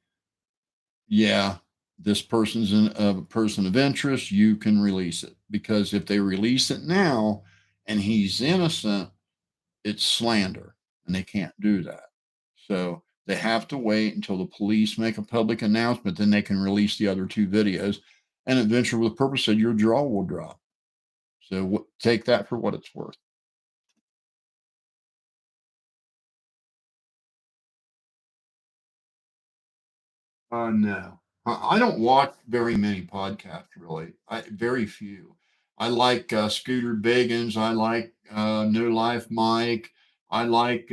yeah, this person's a person of interest, you can release it. Because if they release it now and he's innocent, it's slander, and they can't do that. So they have to wait until the police make a public announcement, then they can release the other 2 videos. And Adventure with Purpose said your jaw will drop. So take that for what it's worth. No. I don't watch very many podcasts, really. Very few. I like Scooter Biggins. I like No Life Mike. I like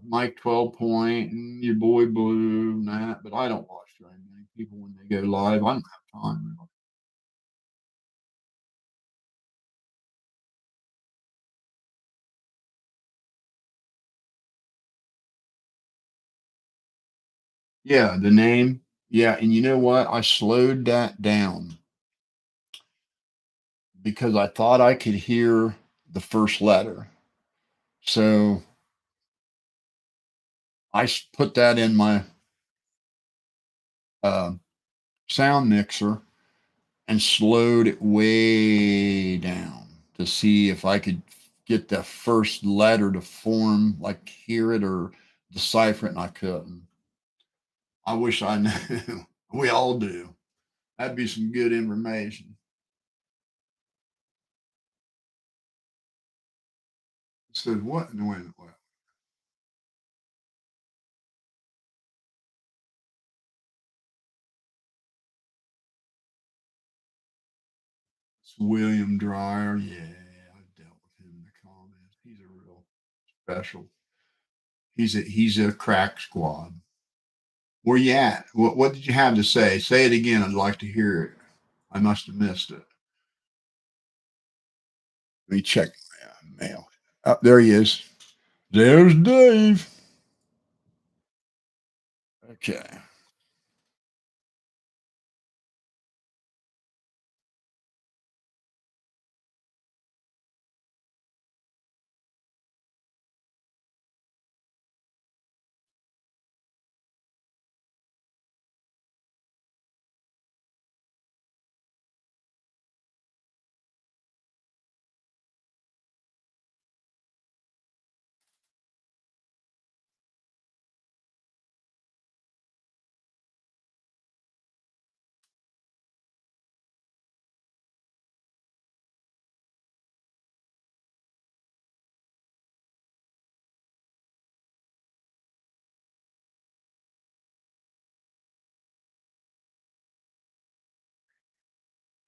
Mike 12 Point and your boy Blue and that, but I don't watch very many people when they go live. I don't have time, really. Yeah, the name. Yeah, and you know what? I slowed that down because I thought I could hear the first letter. So I put that in my uh, sound mixer and slowed it way down to see if I could get the first letter to form, like hear it or decipher it, and I couldn't. I wish I knew. We all do. That'd be some good information. It said, what? No, wait, what? It's William Dreyer. Yeah, I dealt with him in the comments. He's a real special. He's a crack squad. Where you at? What did you have to say? Say it again. I'd like to hear it. I must have missed it. Let me check my mail. Oh, there he is. There's Dave. Okay.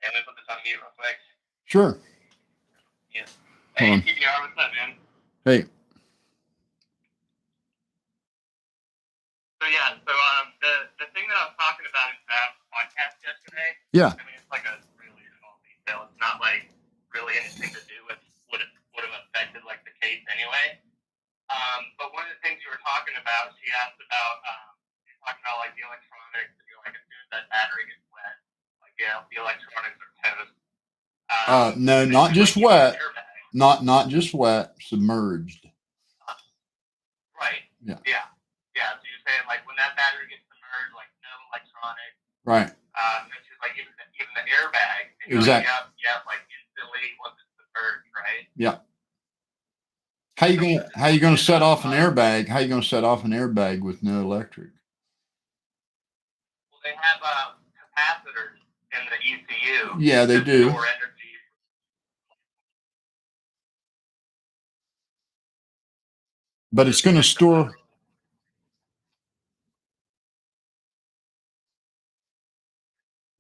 Hey, let me put this on mute real quick. Sure. Yeah. Hey, PBR, what's up, man? Hey. So yeah, the thing that I was talking about in that podcast yesterday. Yeah. I mean, it's like a really small detail. It's not like really anything to do with what it would have affected like the case anyway. But one of the things you were talking about, she asked about you're talking about like the electronics, and you're like as soon as that battery gets wet, like yeah, the electronics are toast. No, not just wet. Not just wet, submerged. Right. Yeah. Yeah. Yeah. So you're saying like when that battery gets submerged, like no electronics. Right. It's just like even the airbag. Exactly. Like, yeah, like instantly once it's submerged, How you gonna set off an airbag? How you gonna set off an airbag with no electric? Well, they have capacitors in the ECU. Yeah, they do. Store energy. But it's going to store.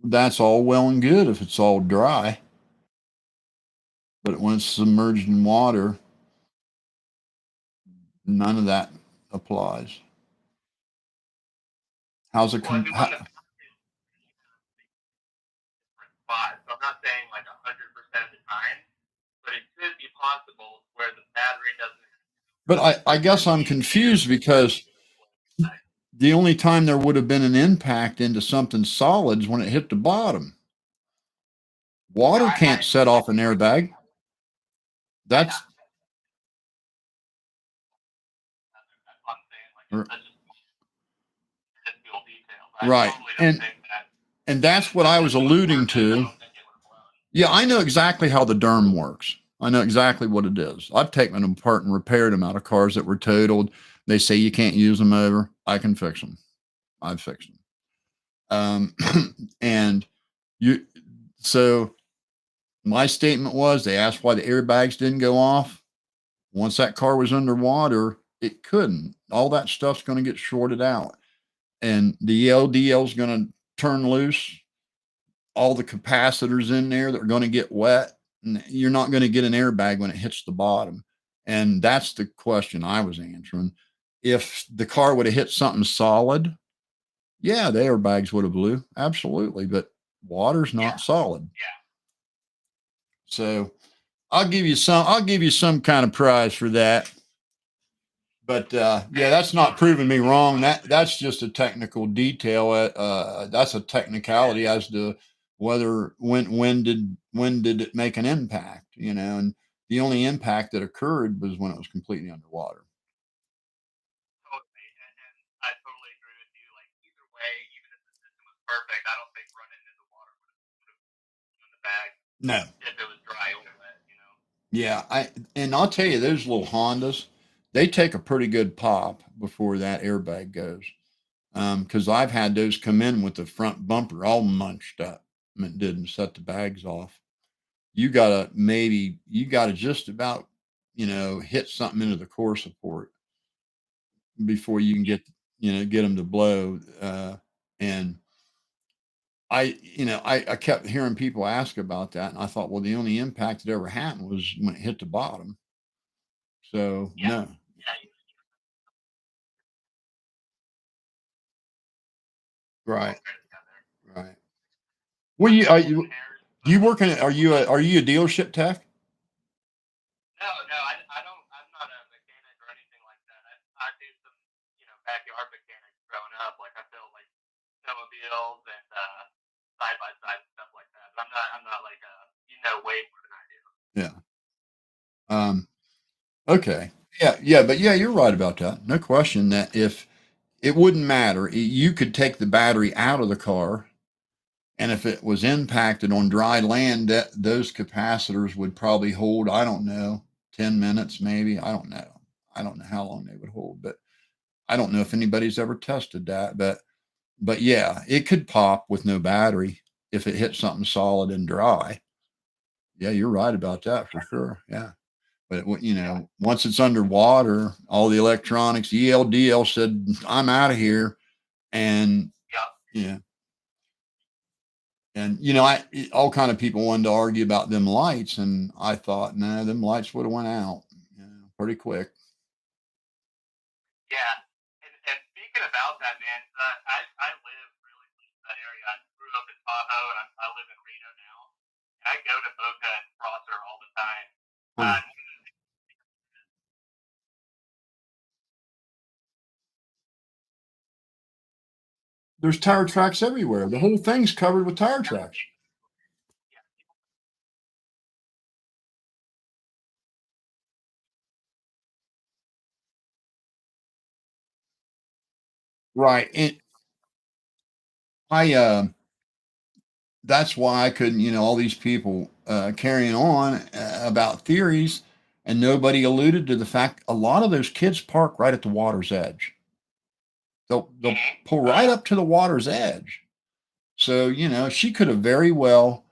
That's all well and good if it's all dry. But when it's submerged in water, none of that applies. How's it? Well, if you want to different spot, so I'm not saying like 100% of the time, but it could be possible where the battery doesn't. But I guess I'm confused because the only time there would have been an impact into something solid is when it hit the bottom. Water can't set off an airbag. That's what I'm saying. Like, it's such a minuscule detail. right. And that's what I was alluding to. Yeah, I know exactly how the DERM works. I know exactly what it is. I've taken them apart and repaired them out of cars that were totaled. They say you can't use them over. I can fix them. I've fixed them. And so my statement was, they asked why the airbags didn't go off. Once that car was underwater, it couldn't. All that stuff's going to get shorted out. And the LDL is going to turn loose. All the capacitors in there that are going to get wet. And you're not going to get an airbag when it hits the bottom. And that's the question I was answering. If the car would have hit something solid, yeah, the airbags would have blew. Absolutely. But water's not solid. Yeah. So I'll give you some kind of prize for that. But yeah, that's not proving me wrong. That's just a technical detail. That's a technicality as to whether when did it make an impact, and the only impact that occurred was when it was completely underwater. Totally, and I totally agree with you. Like, either way, even if the system was perfect, I don't think running into water would have in the bag. No. If it was dry or wet, Yeah, and I'll tell you, those little Hondas, they take a pretty good pop before that airbag goes. Because I've had those come in with the front bumper all munched up and it didn't set the bags off. You gotta just about, hit something into the core support before you can get them to blow. And I kept hearing people ask about that. And I thought, well, the only impact that ever happened was when it hit the bottom. So no. Right. Right. Well, do you work in? Are you a dealership tech? No, I'm not a mechanic or anything like that. I do some, backyard mechanics growing up. Like, I built like snowmobiles and side by side stuff like that. But I'm not like way more than I do. Yeah. Okay. Yeah, but yeah, you're right about that. No question that if it wouldn't matter, you could take the battery out of the car, and if it was impacted on dry land, those capacitors would probably hold, I don't know, 10 minutes maybe. I don't know. I don't know how long they would hold, but I don't know if anybody's ever tested that. But yeah, it could pop with no battery if it hit something solid and dry. Yeah, you're right about that for sure. Yeah. But once it's underwater, all the electronics, ELDL said, "I'm out of here," and yeah, and all kind of people wanted to argue about them lights, and I thought, nah, them lights would have went out, pretty quick. Yeah, and speaking about that, man, I live really close to that area. I grew up in Tahoe, and I live in Reno now. And I go to Boca and Prosser all the time. There's tire tracks everywhere. The whole thing's covered with tire tracks. Right. And that's why I couldn't, all these people carrying on about theories. And nobody alluded to the fact a lot of those kids park right at the water's edge. They'll pull right up to the water's edge. So, you know, she could have very well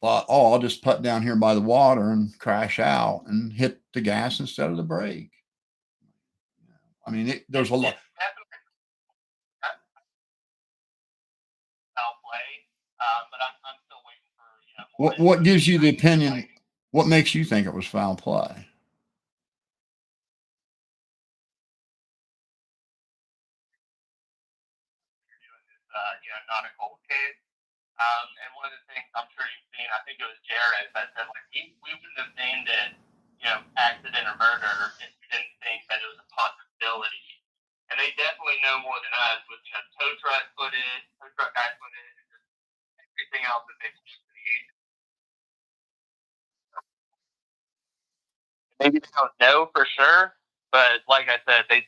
thought, oh, I'll just put down here by the water and crash out and hit the gas instead of the brake. I mean, there's a lot. Foul play, but I'm still waiting for What gives you the opinion? What makes you think it was foul play? Not a cold case. And one of the things I'm sure you've seen, I think it was Jared that said, like, we wouldn't have named it, accident or murder if we didn't think that it was a possibility. And they definitely know more than us with, tow truck footage, tow truck guy footage, and just everything else that they've seen to the agent. Maybe they don't know for sure, but like I said, they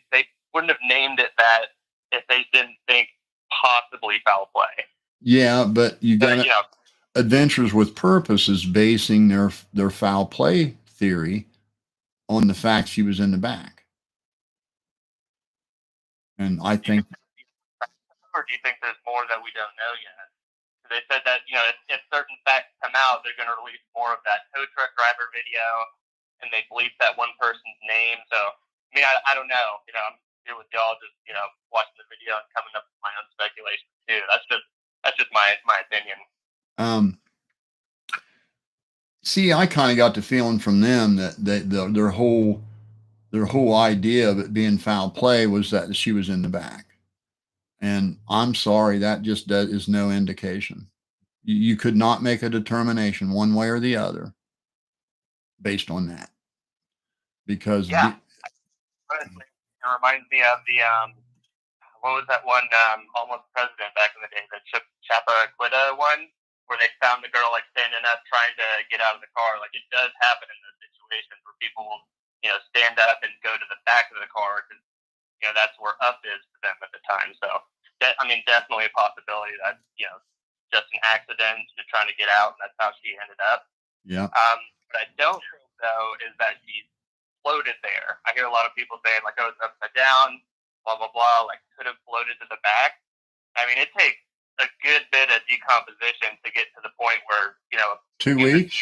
wouldn't have named it that if they didn't think possibly foul play. Yeah, but you got Adventures with Purpose is basing their foul play theory on the fact she was in the back. And I think. Or do you think there's more that we don't know yet? They said that, if certain facts come out, they're going to release more of that tow truck driver video, and they bleep that one person's name. So, I mean, I don't know. I'm here with y'all just, watching the video and coming up with my own speculation too. That's just my opinion. See, I kind of got the feeling from them that their whole idea of it being foul play was that she was in the back. And I'm sorry, that just is no indication. You could not make a determination one way or the other based on that. Because honestly, it reminds me of the what was that one almost president back in the day, the Chappaquidda one, where they found the girl like standing up trying to get out of the car. Like, it does happen in those situations where people will, stand up and go to the back of the car because that's where up is to them at the time. So definitely a possibility that just an accident, you're trying to get out, and that's how she ended up. Yeah. What I don't think though is that she floated there. I hear a lot of people saying like, oh, it's upside down, blah blah blah, like could have floated to the back. I mean, it takes a good bit of decomposition to get to the point where 2 weeks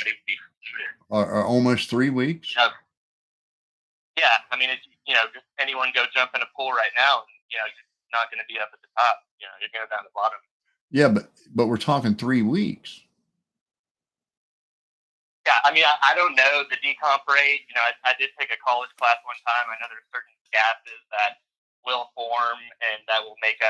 or almost 3 weeks. Yeah, I mean, it's just anyone go jump in a pool right now, and you're not going to be up at the top. You're going down the bottom. Yeah, but we're talking 3 weeks. Yeah, I mean, I don't know the decomp rate. I did take a college class one time. I know there's certain gases that will form and that will make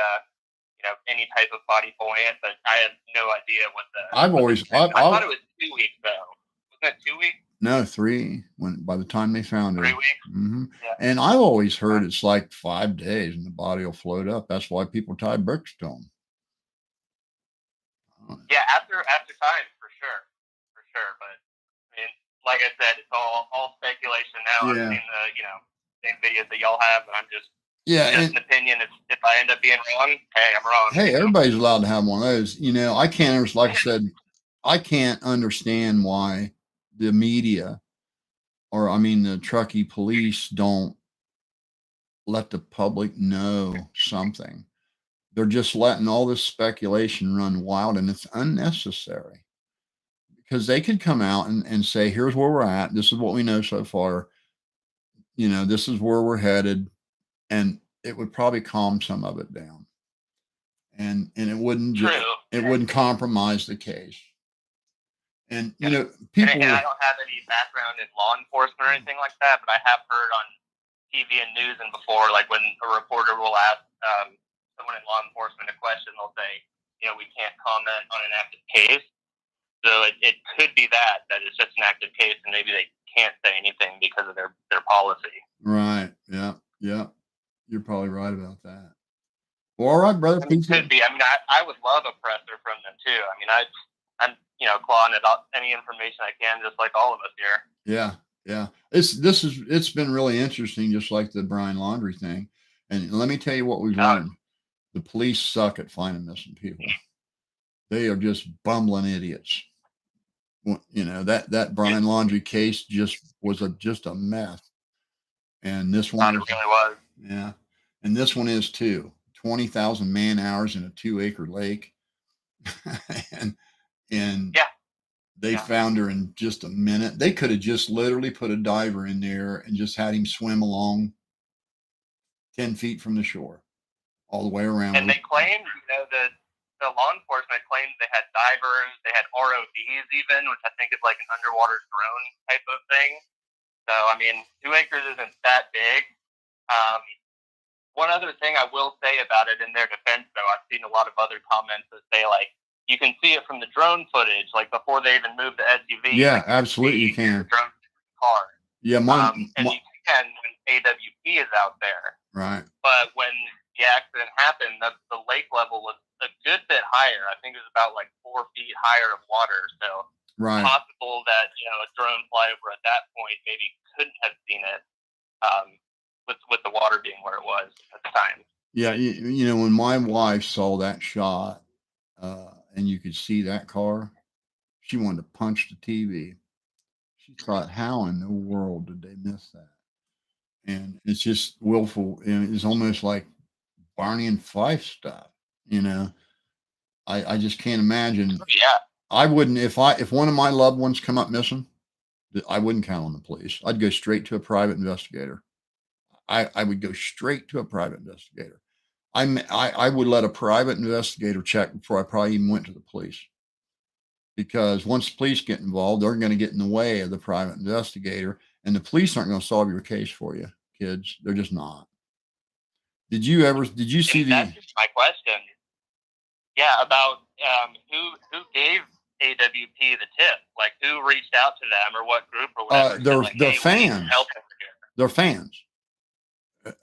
any type of body buoyant, but I have no idea what the. I thought it was 2 weeks though. Wasn't that 2 weeks? No, 3. By the time they found her. 3 weeks. Mm-hmm. Yeah. And I've always heard it's like 5 days and the body will float up. That's why people tie bricks to them. Yeah, after time for sure. But I mean, like I said, it's all speculation now. Yeah. I've seen the same videos that y'all have, and I'm just an opinion. If I end up being wrong, hey, I'm wrong. Hey, everybody's allowed to have one of those. I can't. Like I said, I can't understand why the media, or the Truckee police, don't let the public know something. They're just letting all this speculation run wild, and it's unnecessary. Because they could come out and say, here's where we're at. This is what we know so far. This is where we're headed. And it would probably calm some of it down. And it wouldn't it wouldn't compromise the case. And people. And I don't have any background in law enforcement or anything like that, but I have heard on TV and news and before, like when a reporter will ask someone in law enforcement a question, they'll say, we can't comment on an active case. So it could be that it's just an active case, and maybe they can't say anything because of their policy. Right. Yeah. Yeah. You're probably right about that. Well, all right, brother. It could be. I mean, I would love a presser from them too. I mean, I'm clawing at any information I can, just like all of us here. Yeah. Yeah. It's been really interesting, just like the Brian Laundrie thing. And let me tell you what we've learned. The police suck at finding missing people. They are just bumbling idiots. You know, that Brian Laundrie case just was just a mess. And this one, it really was. Yeah. And this one is too. 20,000 man hours in a 2-acre lake. and Yeah. they found her in just a minute. They could have just literally put a diver in there and just had him swim along 10 feet from the shore all the way around. And they claimed, the law enforcement claimed they had divers, they had ROVs even, which I think is like an underwater drone type of thing. So, I mean, 2 acres isn't that big. One other thing I will say about it in their defense, though, I've seen a lot of other comments that say, like, you can see it from the drone footage, like before they even moved the SUV. Yeah, like, absolutely, you can. The drone car. Yeah, and you can when AWP is out there. Right. But when the accident happened, the lake level was a good bit higher. I think it was about like 4 feet higher of water. So right. Possible that a drone flyover at that point maybe couldn't have seen it. With the water being where it was at the time. Yeah, you know, when my wife saw that shot, and you could see that car, she wanted to punch the TV. She thought, how in the world did they miss that? And it's just willful, and it's almost like Barney and Fife stuff, you know. I just can't imagine. Yeah. I wouldn't, if one of my loved ones come up missing, I wouldn't count on the police. I'd go straight to a private investigator. I would go straight to a private investigator. I would let a private investigator check before I probably even went to the police. Because once the police get involved, they're going to get in the way of the private investigator, and the police aren't going to solve your case for you, kids. They're just not. Did you see That's just my question. Yeah, about who gave AWP the tip? Like, who reached out to them, or what group, or whatever? They're fans. They're fans.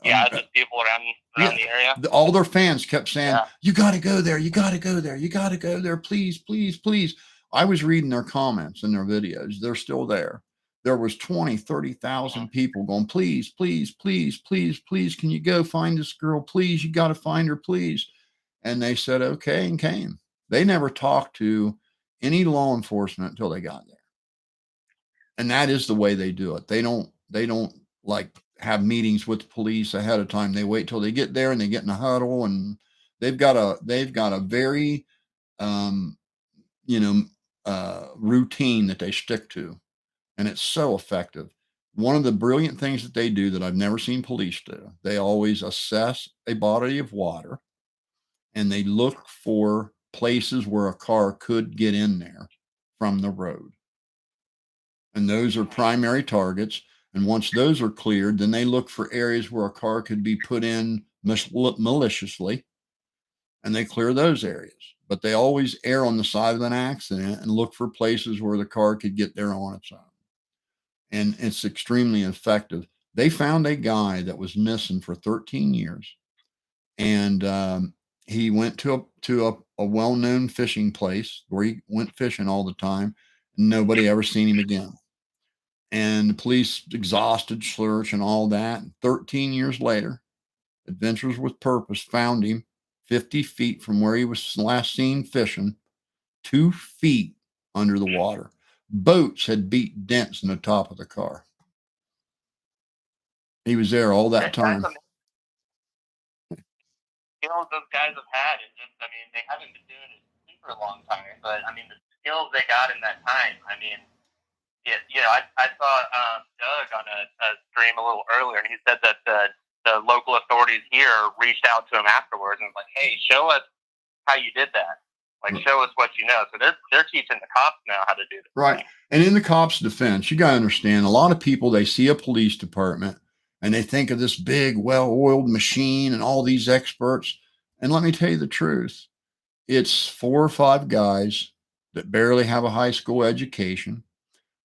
Yeah, just people around the area. All their fans kept saying, "You got to go there. You got to go there. You got to go there. Please, please, please." I was reading their comments and their videos. They're still there. There was 20, 30,000 people going, "Please, please, please, please, please, can you go find this girl? Please, you got to find her, please." And they said, okay, and came. They never talked to any law enforcement until they got there. And that is the way they do it. They don't like have meetings with the police ahead of time. They wait till they get there and they get in a huddle, and they've got a very, routine that they stick to. And it's so effective. One of the brilliant things that they do that I've never seen police do, they always assess a body of water, and they look for places where a car could get in there from the road. And those are primary targets. And once those are cleared, then they look for areas where a car could be put in maliciously, and they clear those areas. But they always err on the side of an accident and look for places where the car could get there on its own. And it's extremely effective. They found a guy that was missing for 13 years. And he went to a well-known fishing place where he went fishing all the time. And nobody ever seen him again. And the police exhausted search and all that. 13 years later, Adventures with Purpose found him 50 feet from where he was last seen fishing, 2 feet under the water. Boats had beat dents in the top of the car. He was there all that time. Skills those guys have had, and just, I mean, they haven't been doing it super long time, but I mean, the skills they got in that time, I mean, I saw Doug on a stream a little earlier, and he said that the local authorities here reached out to him afterwards and was like, "Hey, show us how you did that. Like, show us what you know." So they're teaching the cops now how to do this. Right. And in the cops' defense, you got to understand, a lot of people, they see a police department and they think of this big, well-oiled machine and all these experts. And let me tell you the truth. It's 4 or 5 guys that barely have a high school education.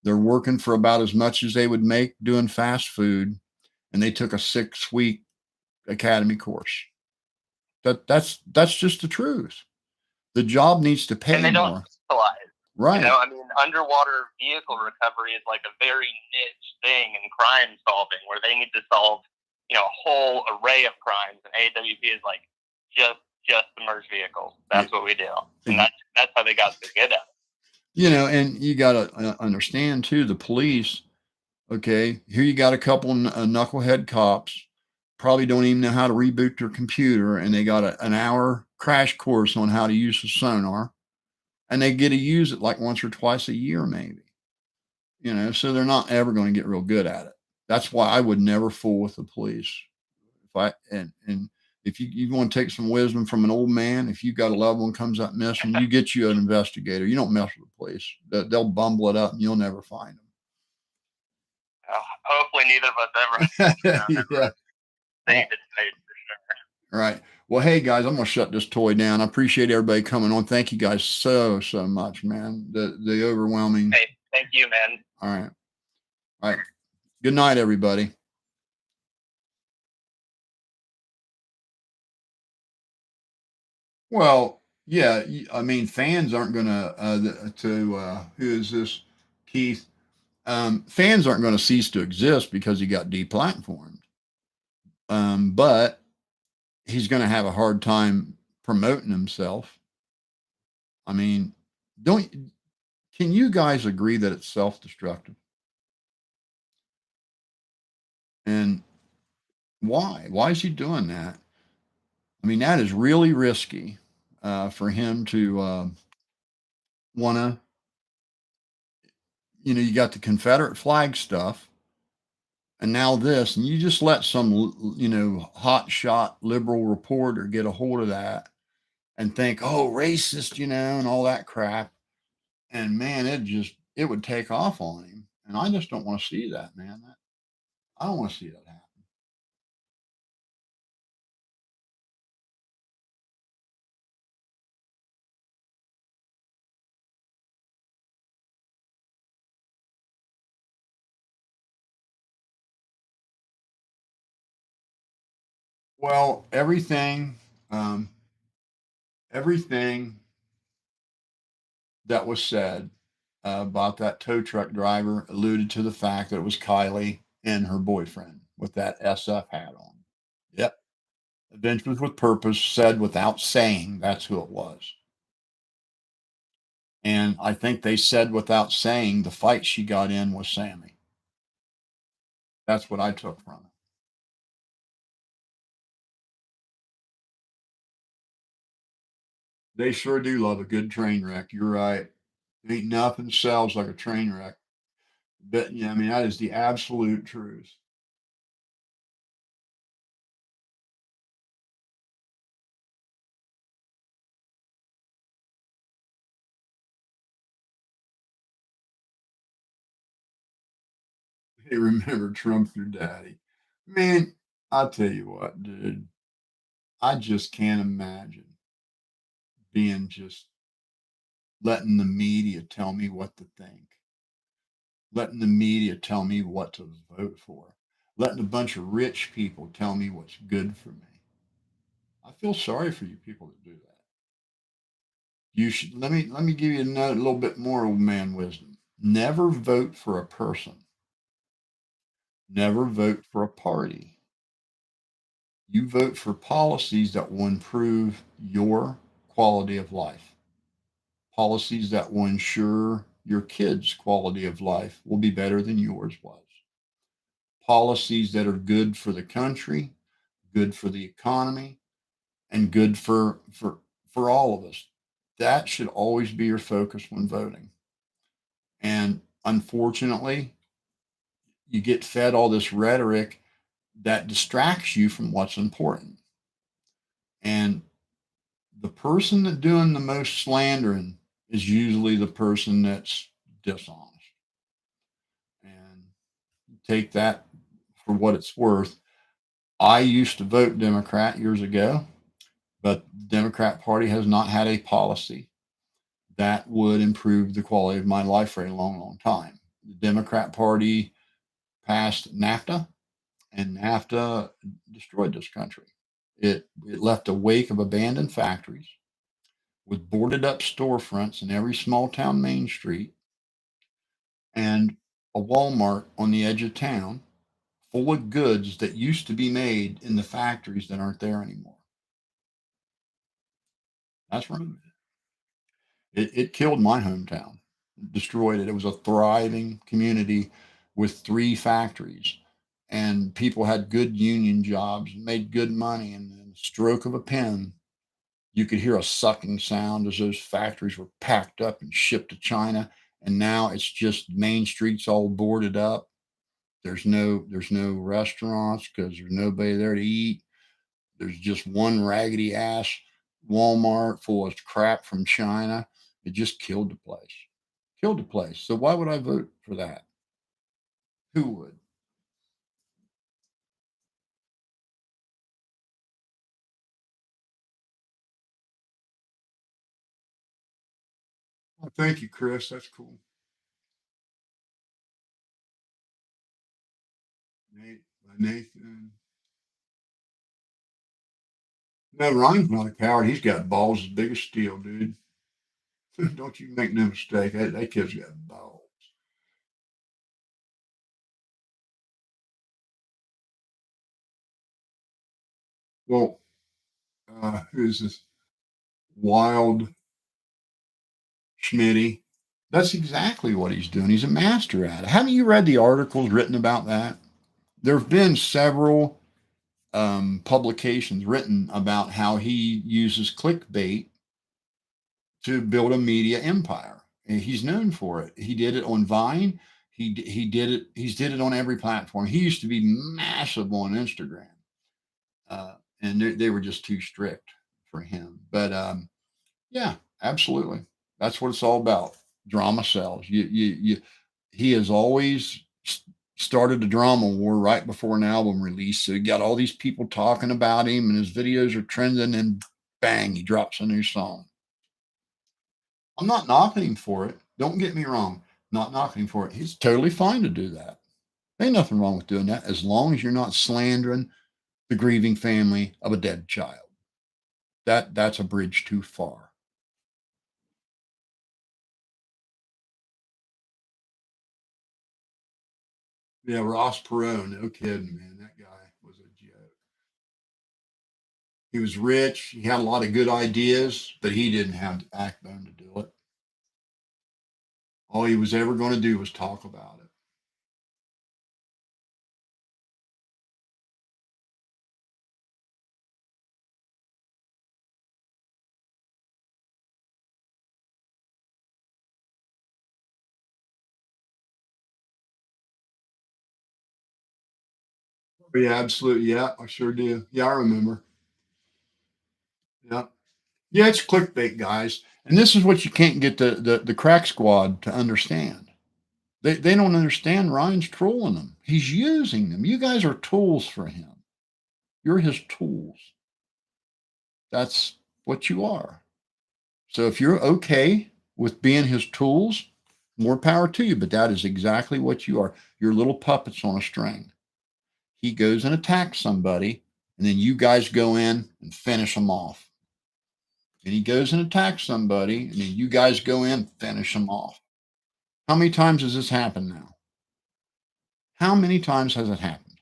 They're working for about as much as they would make doing fast food. And they took a 6-week academy course. That's just the truth. The job needs to pay more. And they don't specialize. Right. I mean, underwater vehicle recovery is like a very niche thing in crime solving, where they need to solve, a whole array of crimes, and AWP is like just submerged vehicles. That's what we do, and that's how they got so good at it. And you got to understand too, the police. Okay, here you got a couple knucklehead cops, probably don't even know how to reboot their computer, and they got an hour crash course on how to use the sonar, and they get to use it like once or twice a year, maybe. So they're not ever going to get real good at it. That's why I would never fool with the police. If I and if you want to take some wisdom from an old man, if you got a loved one comes up missing, you get you an investigator. You don't mess with the police. They'll bumble it up, and you'll never find them. Hopefully, neither of us ever Yeah. save it for sure. Right. Well, hey guys, I'm gonna shut this toy down. I appreciate everybody coming on. Thank you guys so much, man. The overwhelming. Hey, thank you, man. All right. All right. Good night, everybody. Well, yeah. I mean, fans aren't gonna. Who is this? Keith. Fans aren't going to cease to exist because he got deplatformed. But he's going to have a hard time promoting himself. I mean, can you guys agree that it's self-destructive? And why? Why is he doing that? I mean, that is really risky for him to want to. You got the Confederate flag stuff, and now this, and you just let some, hot shot liberal reporter get a hold of that and think, oh, racist, and all that crap. And man, it would take off on him. And I just don't want to see that, man. I don't want to see that happen. Well, um, everything that was said about that tow truck driver alluded to the fact that it was Kylie and her boyfriend with that SF hat on. Yep. Adventures with Purpose said without saying that's who it was. And I think they said without saying the fight she got in was Sammy. That's what I took from it. They sure do love a good train wreck. You're right. Ain't nothing sells like a train wreck. But yeah, I mean that is the absolute truth. Hey, remember Trump your daddy. Man, I'll tell you what, dude. I just can't imagine being just letting the media tell me what to think, letting the media tell me what to vote for, letting a bunch of rich people tell me what's good for me. I feel sorry for you people that do that. You should let me give you a little bit more old man wisdom. Never vote for a person. Never vote for a party. You vote for policies that will improve your quality of life. Policies that will ensure your kids' quality of life will be better than yours was. Policies that are good for the country, good for the economy, and good for all of us. That should always be your focus when voting. And unfortunately, you get fed all this rhetoric that distracts you from what's important. And the person that's doing the most slandering is usually the person that's dishonest. And take that for what it's worth. I used to vote Democrat years ago, but the Democrat Party has not had a policy that would improve the quality of my life for a long, long time. The Democrat Party passed NAFTA, and NAFTA destroyed this country. It left a wake of abandoned factories with boarded up storefronts in every small town main street and a Walmart on the edge of town full of goods that used to be made in the factories that aren't there anymore. That's right. It killed my hometown. destroyed it. It was a thriving community with 3 factories, and people had good union jobs, made good money, and then stroke of a pen, you could hear a sucking sound as those factories were packed up and shipped to China. And now it's just main streets all boarded up. There's no restaurants because there's nobody there to eat. There's just one raggedy ass Walmart full of crap from China. It just killed the place. Killed the place. So why would I vote for that? Who would? Oh, thank you, Chris. That's cool. Nathan. No, Ryan's not a coward. He's got balls as big as steel, dude. Don't you make no mistake. That kid's got balls. Well, who's this? Wild Schmitty. That's exactly what he's doing. He's a master at it. Haven't you read the articles written about that? There have been several publications written about how he uses clickbait to build a media empire. And he's known for it. He did it on Vine. He did it. He's did it on every platform. He used to be massive on Instagram, and they were just too strict for him. But yeah, absolutely. That's what it's all about. Drama sells. He has always started a drama war right before an album release. So he got all these people talking about him, and his videos are trending, and bang, he drops a new song. I'm not knocking him for it. Don't get me wrong. Not knocking him for it. He's totally fine to do that. Ain't nothing wrong with doing that as long as you're not slandering the grieving family of a dead child. That's a bridge too far. Yeah, Ross Perot, no kidding, man. That guy was a joke. He was rich. He had a lot of good ideas, but he didn't have the backbone to do it. All he was ever going to do was talk about it. But yeah, absolutely. Yeah, I sure do. Yeah, I remember. Yeah. Yeah, it's clickbait, guys. And this is what you can't get the crack squad to understand. They don't understand Ryan's trolling them. He's using them. You guys are tools for him. You're his tools. That's what you are. So if you're okay with being his tools, more power to you. But that is exactly what you are. You're little puppets on a string. He goes and attacks somebody, and then you guys go in and finish him off. And he goes and attacks somebody, and then you guys go in and finish him off. How many times has this happened now? How many times has it happened?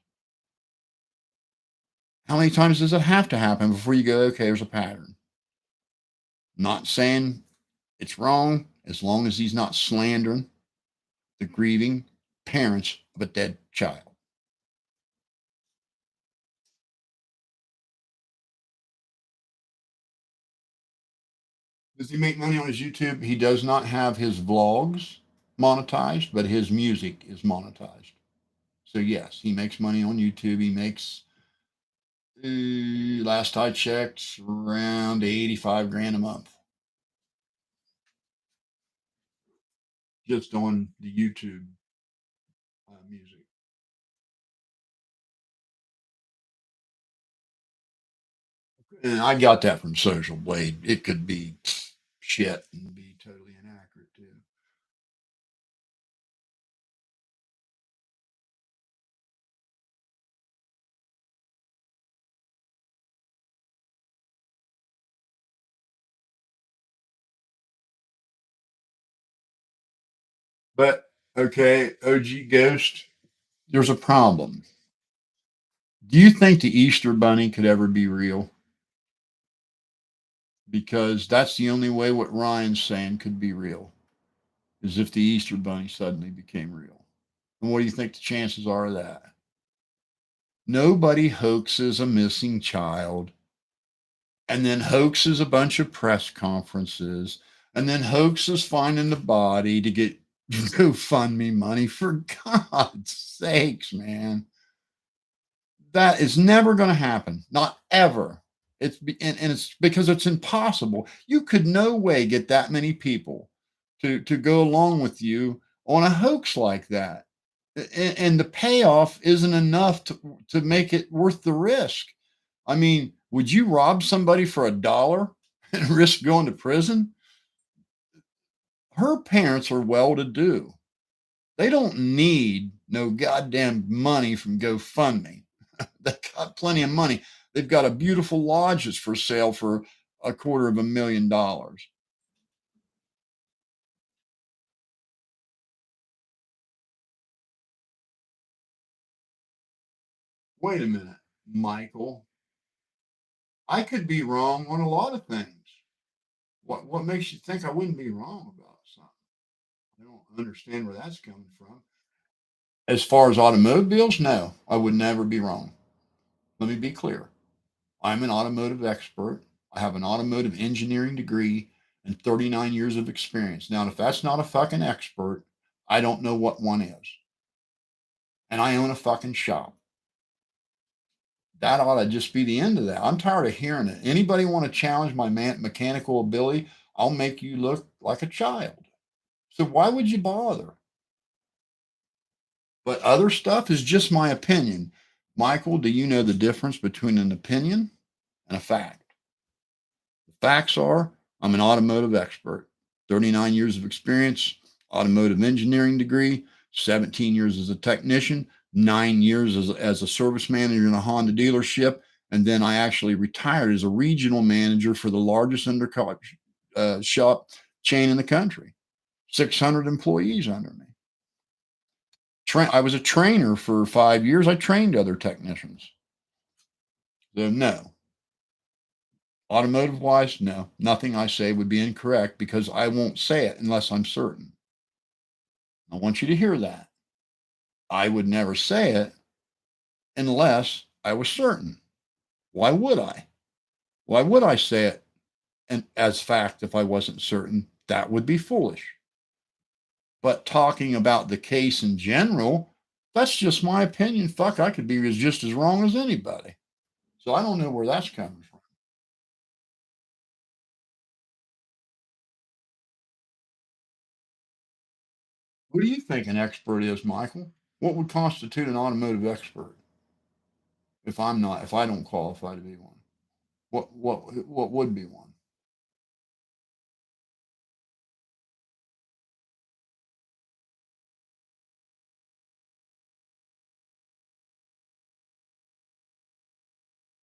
How many times does it have to happen before you go, okay, there's a pattern? Not saying it's wrong as long as he's not slandering the grieving parents of a dead child. Does he make money on his YouTube? He does not have his vlogs monetized, but his music is monetized. So yes, he makes money on YouTube. He makes, last I checked, around 85 grand a month just on the YouTube music. And I got that from Social Blade. It could be shit and be totally inaccurate too. But okay, OG Ghost, there's a problem. Do you think the Easter Bunny could ever be real? Because that's the only way what Ryan's saying could be real as if the Easter Bunny suddenly became real. And what do you think the chances are of that? Nobody hoaxes a missing child and then hoaxes a bunch of press conferences and then hoaxes finding the body to get GoFundMe money. For God's sakes, man. That is never going to happen. Not ever. And it's because it's impossible. You could no way get that many people to go along with you on a hoax like that. And the payoff isn't enough to make it worth the risk. I mean, would you rob somebody for $1 and risk going to prison? Her parents are well to do. They don't need no goddamn money from GoFundMe. They've got plenty of money. They've got a beautiful lodge that's for sale for $250,000. Wait a minute, Michael. I could be wrong on a lot of things. What makes you think I wouldn't be wrong about something? I don't understand where that's coming from. As far as automobiles, no, I would never be wrong. Let me be clear. I'm an automotive expert. I have an automotive engineering degree and 39 years of experience. Now, if that's not a fucking expert, I don't know what one is. And I own a fucking shop. That ought to just be the end of that. I'm tired of hearing it. Anybody want to challenge my mechanical ability? I'll make you look like a child. So why would you bother? But other stuff is just my opinion. Michael, do you know the difference between an opinion and a fact? The facts are I'm an automotive expert, 39 years of experience, automotive engineering degree, 17 years as a technician, 9 years as a service manager in a Honda dealership. And then I actually retired as a regional manager for the largest undercar shop chain in the country, 600 employees under me. I was a trainer for 5 years. I trained other technicians. So, no. Automotive wise, no. Nothing I say would be incorrect because I won't say it unless I'm certain. I want you to hear that. I would never say it unless I was certain. Why would I? Why would I say it as fact if I wasn't certain? That would be foolish. But talking about the case in general, that's just my opinion. Fuck, I could be just as wrong as anybody. So I don't know where that's coming from. What do you think an expert is, Michael? What would constitute an automotive expert if I don't qualify to be one? What would be one?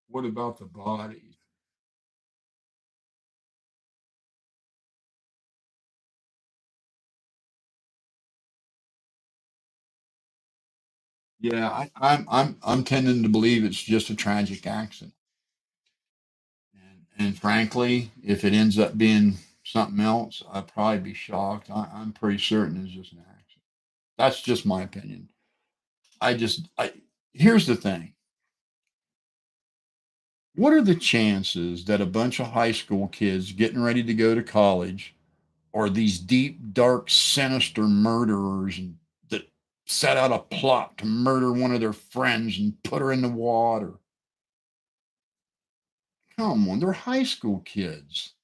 What about the bodies? Yeah, I'm tending to believe it's just a tragic accident. And frankly, if it ends up being something else, I'd probably be shocked. I'm pretty certain it's just an accident. That's just my opinion. I here's the thing. What are the chances that a bunch of high school kids getting ready to go to college are these deep, dark, sinister murderers that set out a plot to murder one of their friends and put her in the water? Come on, they're high school kids.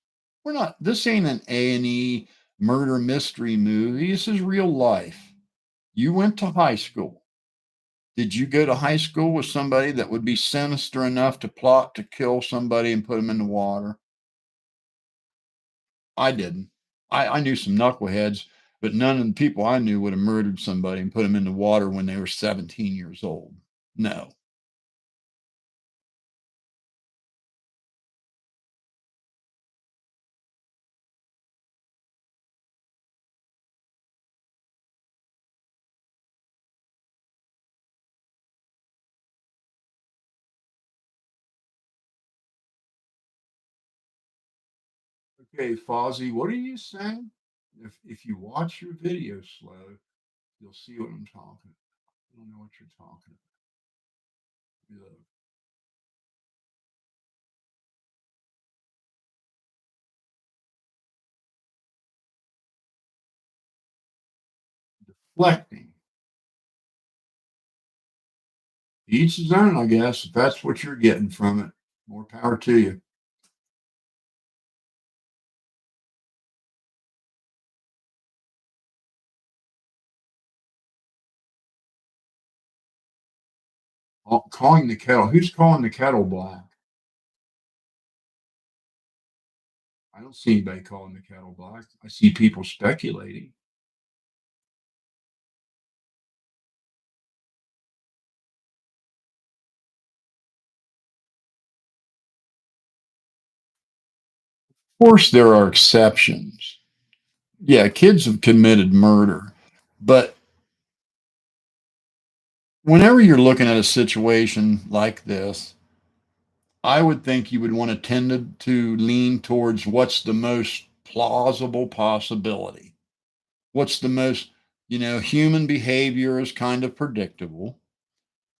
We're not. This ain't an A&E murder mystery movie. This is real life. You went to high school. Did you go to high school with somebody that would be sinister enough to plot to kill somebody and put them in the water? I didn't. I knew some knuckleheads, but none of the people I knew would have murdered somebody and put them in the water when they were 17 years old. No. Okay, Fozzie, what are you saying? If you watch your video slow, you'll see what I'm talking about. I don't know what you're talking about. Deflecting. Each his own, I guess. If that's what you're getting from it, more power to you. Calling the kettle. Who's calling the kettle black? I don't see anybody calling the kettle black. I see people speculating. Of course, there are exceptions. Yeah, kids have committed murder, but whenever you're looking at a situation like this, I would think you would want to tend to lean towards what's the most plausible possibility. What's the most, human behavior is kind of predictable.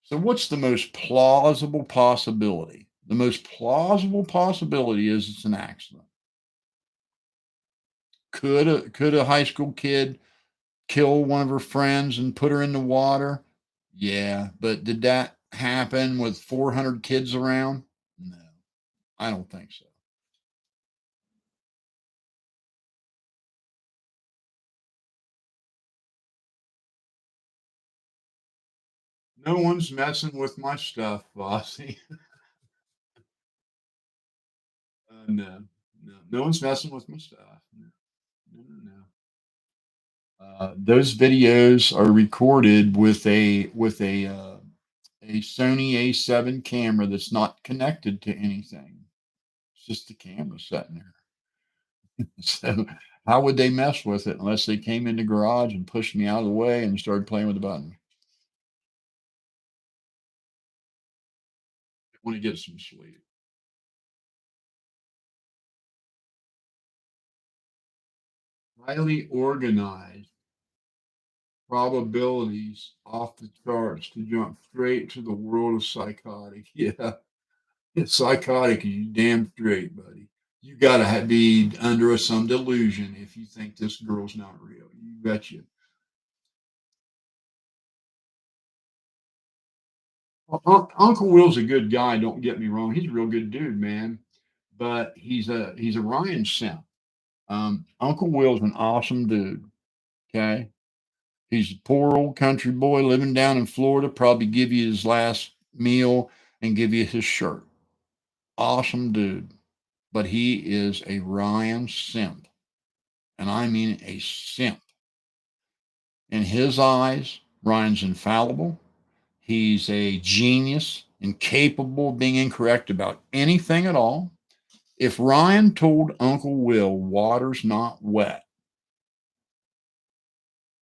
So, what's the most plausible possibility? The most plausible possibility is it's an accident. Could a high school kid kill one of her friends and put her in the water? Yeah, but did that happen with 400 kids around? No, I don't think so. No one's messing with my stuff, Bossy. No, no one's messing with my stuff. No, no, no, no. Those videos are recorded with a Sony A7 camera that's not connected to anything. It's just the camera sitting there. So how would they mess with it unless they came in the garage and pushed me out of the way and started playing with the button? I want to get some sleep. Highly organized, probabilities off the charts to jump straight to the world of psychotic. Yeah, it's psychotic. You damn straight, buddy. You gotta be under some delusion if you think this girl's not real. You betcha. Uncle Will's a good guy. Don't get me wrong. He's a real good dude, man. But he's a Ryan simp. Uncle Will's an awesome dude. Okay, he's a poor old country boy living down in Florida. Probably give you his last meal and give you his shirt. Awesome dude. But he is a Ryan simp, and I mean a simp. In his eyes, Ryan's infallible. He's a genius, incapable of being incorrect about anything at all. If Ryan told Uncle Will water's not wet,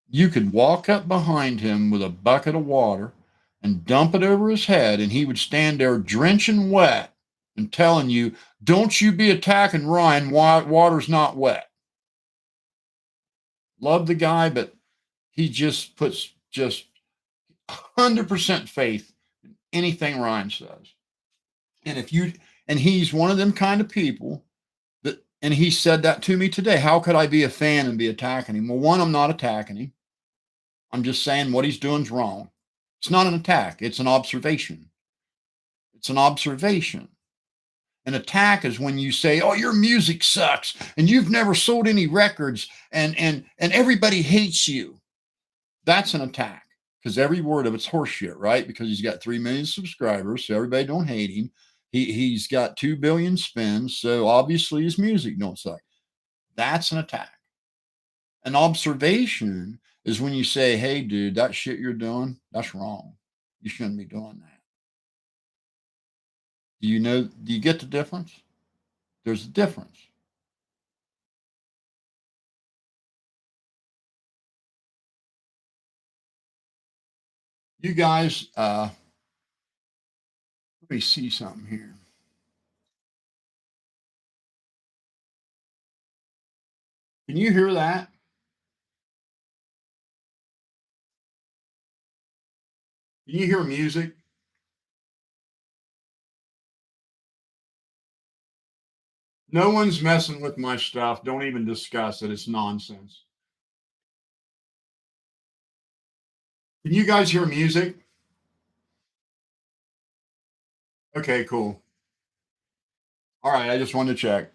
you could walk up behind him with a bucket of water and dump it over his head, and he would stand there drenching wet and telling you, don't you be attacking Ryan, water's not wet. Love the guy, but he just puts just 100% faith in anything Ryan says. And if you, and he's one of them kind of people that, and he said that to me today. How could I be a fan and be attacking him? Well, one, I'm not attacking him. I'm just saying what he's doing is wrong. It's not an attack, it's an observation. It's an observation. An attack is when you say, "Oh, your music sucks and you've never sold any records and everybody hates you." That's an attack because every word of it's horseshit, right? Because he's got 3 million subscribers, so everybody don't hate him. He's got 2 billion spins, so obviously his music don't suck. That's an attack. An observation is when you say, "Hey, dude, that shit you're doing, that's wrong. You shouldn't be doing that." Do you get the difference? There's a difference. You guys, let me see something here. Can you hear that? Can you hear music? No one's messing with my stuff. Don't even discuss it. It's nonsense. Can you guys hear music? Okay, cool. All right, I just wanted to check.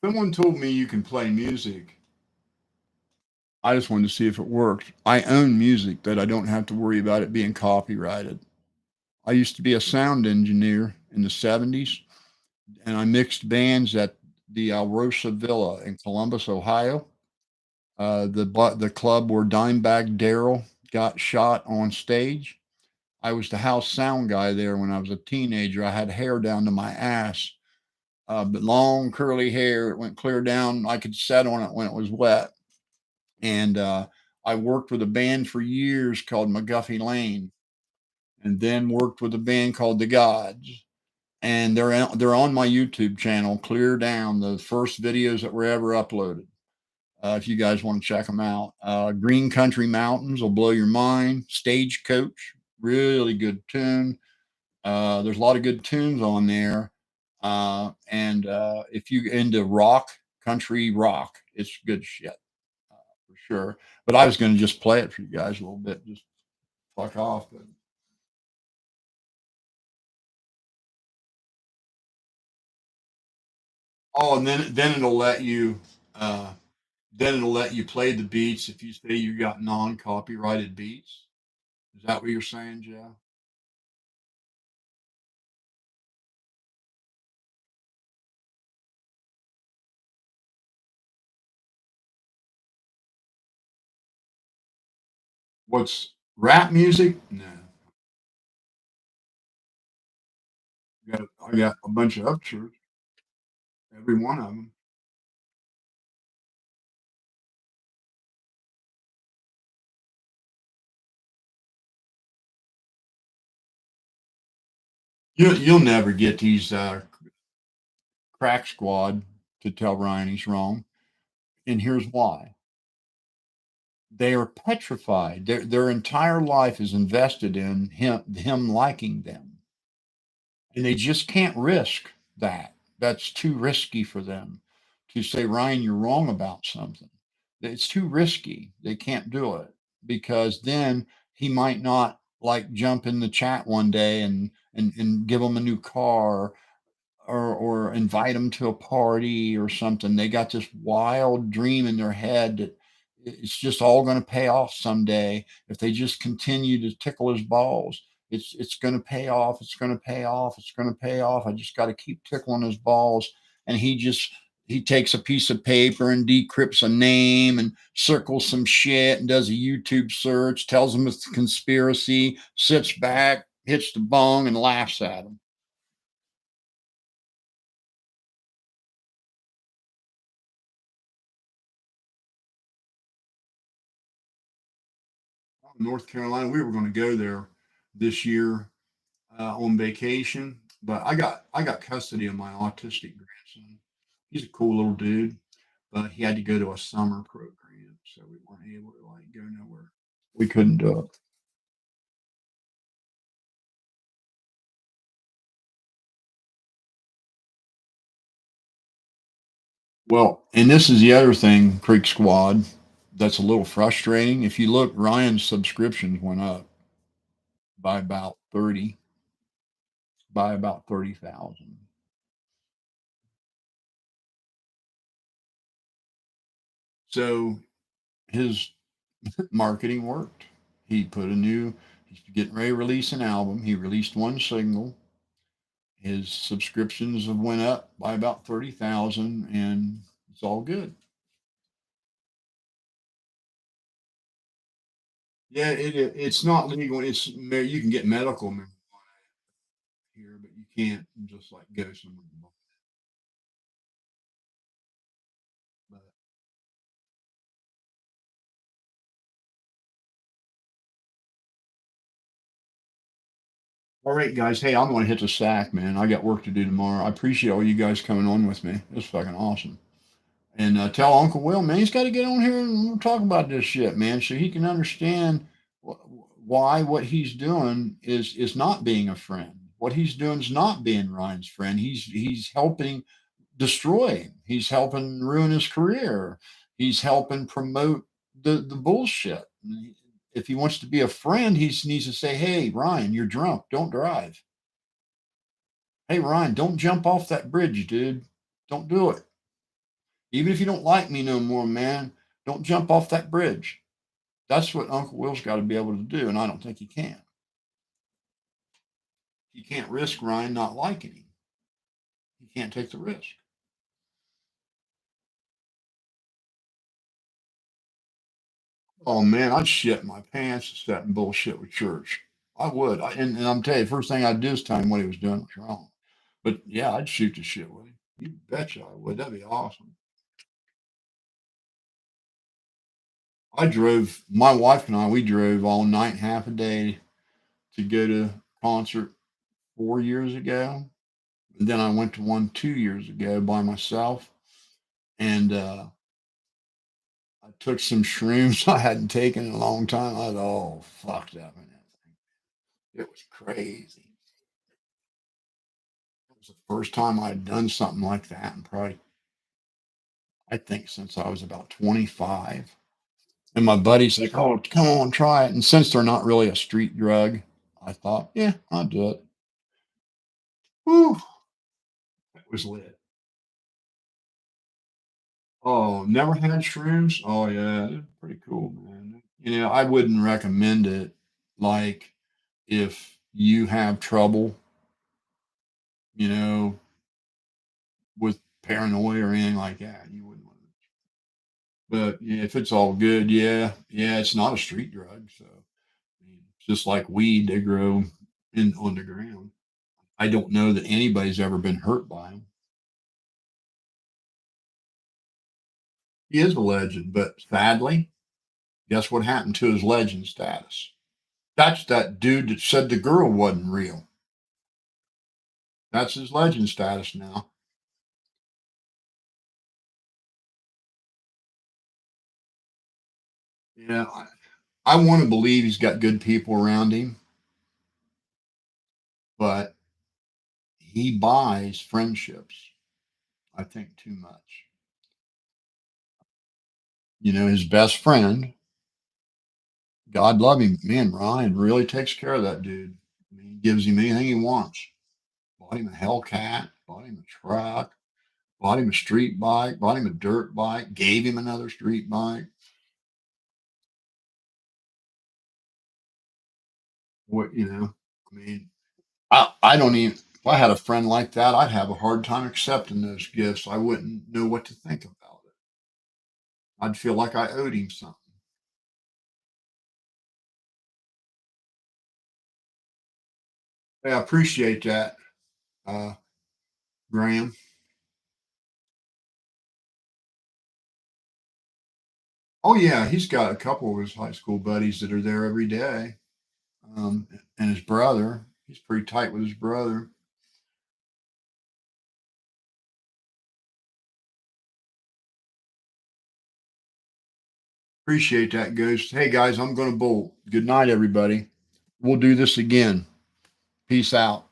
Someone told me you can play music. I just wanted to see if it worked. I own music that I don't have to worry about it being copyrighted. I used to be a sound engineer in the 70s, and I mixed bands at the Alrosa Villa in Columbus, Ohio. The club where Dimebag Darrell got shot on stage. I was the house sound guy there when I was a teenager. I had hair down to my ass, but long curly hair. It went clear down. I could set on it when it was wet. And I worked with a band for years called McGuffey Lane, and then worked with a band called the Gods. And they're on my YouTube channel, clear down the first videos that were ever uploaded. If you guys want to check them out, Green Country Mountains will blow your mind. Stagecoach, really good tune. There's a lot of good tunes on there. And if you into rock, country rock, it's good shit for sure. But I was going to just play it for you guys a little bit, just fuck off. But oh, and then it'll let you uh, play the beats if you say you got non-copyrighted beats. Is that what you're saying, Jeff? What's rap music? No, I got a bunch of upshirts, every one of them. You'll never get these crack squad to tell Ryan he's wrong, and here's why: they are petrified. Their entire life is invested in him liking them, and they just can't risk that. That's too risky for them to say, Ryan, you're wrong about something. It's too risky. They can't do it because then he might not like jump in the chat one day and give them a new car or invite them to a party or something. They got this wild dream in their head that it's just all going to pay off someday if they just continue to tickle his balls. It's going to pay off. It's going to pay off. It's going to pay off. I just got to keep tickling his balls. And he takes a piece of paper and decrypts a name and circles some shit and does a YouTube search, tells them it's a conspiracy, sits back, hits the bong, and laughs at them. North Carolina. We were going to go there this year on vacation, but I got custody of my autistic grandson. He's a cool little dude, but he had to go to a summer program, so we weren't able to like go nowhere. We couldn't do it. Well, and this is the other thing, Creek Squad, that's a little frustrating. If you look, Ryan's subscriptions went up by about 30, by about 30,000. So his marketing worked. He's getting ready to release an album. He released one single. his subscriptions have went up by about 30,000, and it's all good. Yeah, it's not legal. You can get medical marijuana here, but you can't just like go somewhere and buy it. But all right, guys. Hey, I'm going to hit the sack, man. I got work to do tomorrow. I appreciate all you guys coming on with me. It's fucking awesome. And tell Uncle Will, man, he's got to get on here and we'll talk about this shit, man, so he can understand why what he's doing is not being a friend. What he's doing is not being Ryan's friend. He's helping destroy him. He's helping ruin his career. He's helping promote the bullshit. If he wants to be a friend, he needs to say, "Hey, Ryan, you're drunk. Don't drive. Hey, Ryan, don't jump off that bridge, dude. Don't do it. Even if you don't like me no more, man, don't jump off that bridge." That's what Uncle Will's got to be able to do, and I don't think he can. He can't risk Ryan not liking him. He can't take the risk. Oh man, I'd shit my pants and sit and bullshit with church. I would. And I'm telling you, first thing I'd do is tell him what he was doing was wrong. But yeah, I'd shoot the shit with him. You betcha I would. That'd be awesome. My wife and I, we drove all night, half a day to go to a concert 4 years ago. And then I went to one 2 years ago by myself. And I took some shrooms I hadn't taken in a long time. I was, oh, fuck that, man. It was crazy. It was the first time I'd done something like that. And probably, I think, since I was about 25. And my buddy's like, oh, come on, try it. And since they're not really a street drug, I thought, yeah, I'll do it. Whew, that was lit. Oh, never had shrooms? Oh, yeah, they're pretty cool, man. I wouldn't recommend it like if you have trouble, you know, with paranoia or anything like that. You wouldn't want to. But yeah, if it's all good, yeah, yeah, it's not a street drug. So it's just like weed, they grow in on the ground. I don't know that anybody's ever been hurt by them. He is a legend, but sadly, guess what happened to his legend status? That's that dude that said the girl wasn't real. That's his legend status now. Yeah, I want to believe he's got good people around him, but he buys friendships, I think, too much. His best friend, God love him, man, Ryan really takes care of that dude. I mean, he gives him anything he wants. Bought him a Hellcat, bought him a truck, bought him a street bike, bought him a dirt bike, gave him another street bike. What, I mean, I don't even, if I had a friend like that, I'd have a hard time accepting those gifts. I wouldn't know what to think about it. I'd feel like I owed him something. Hey, I appreciate that, uh, Graham. Oh yeah, he's got a couple of his high school buddies that are there every day. And his brother, he's pretty tight with his brother. Appreciate that, Ghost. Hey guys, I'm going to bolt. Good night, everybody. We'll do this again. Peace out.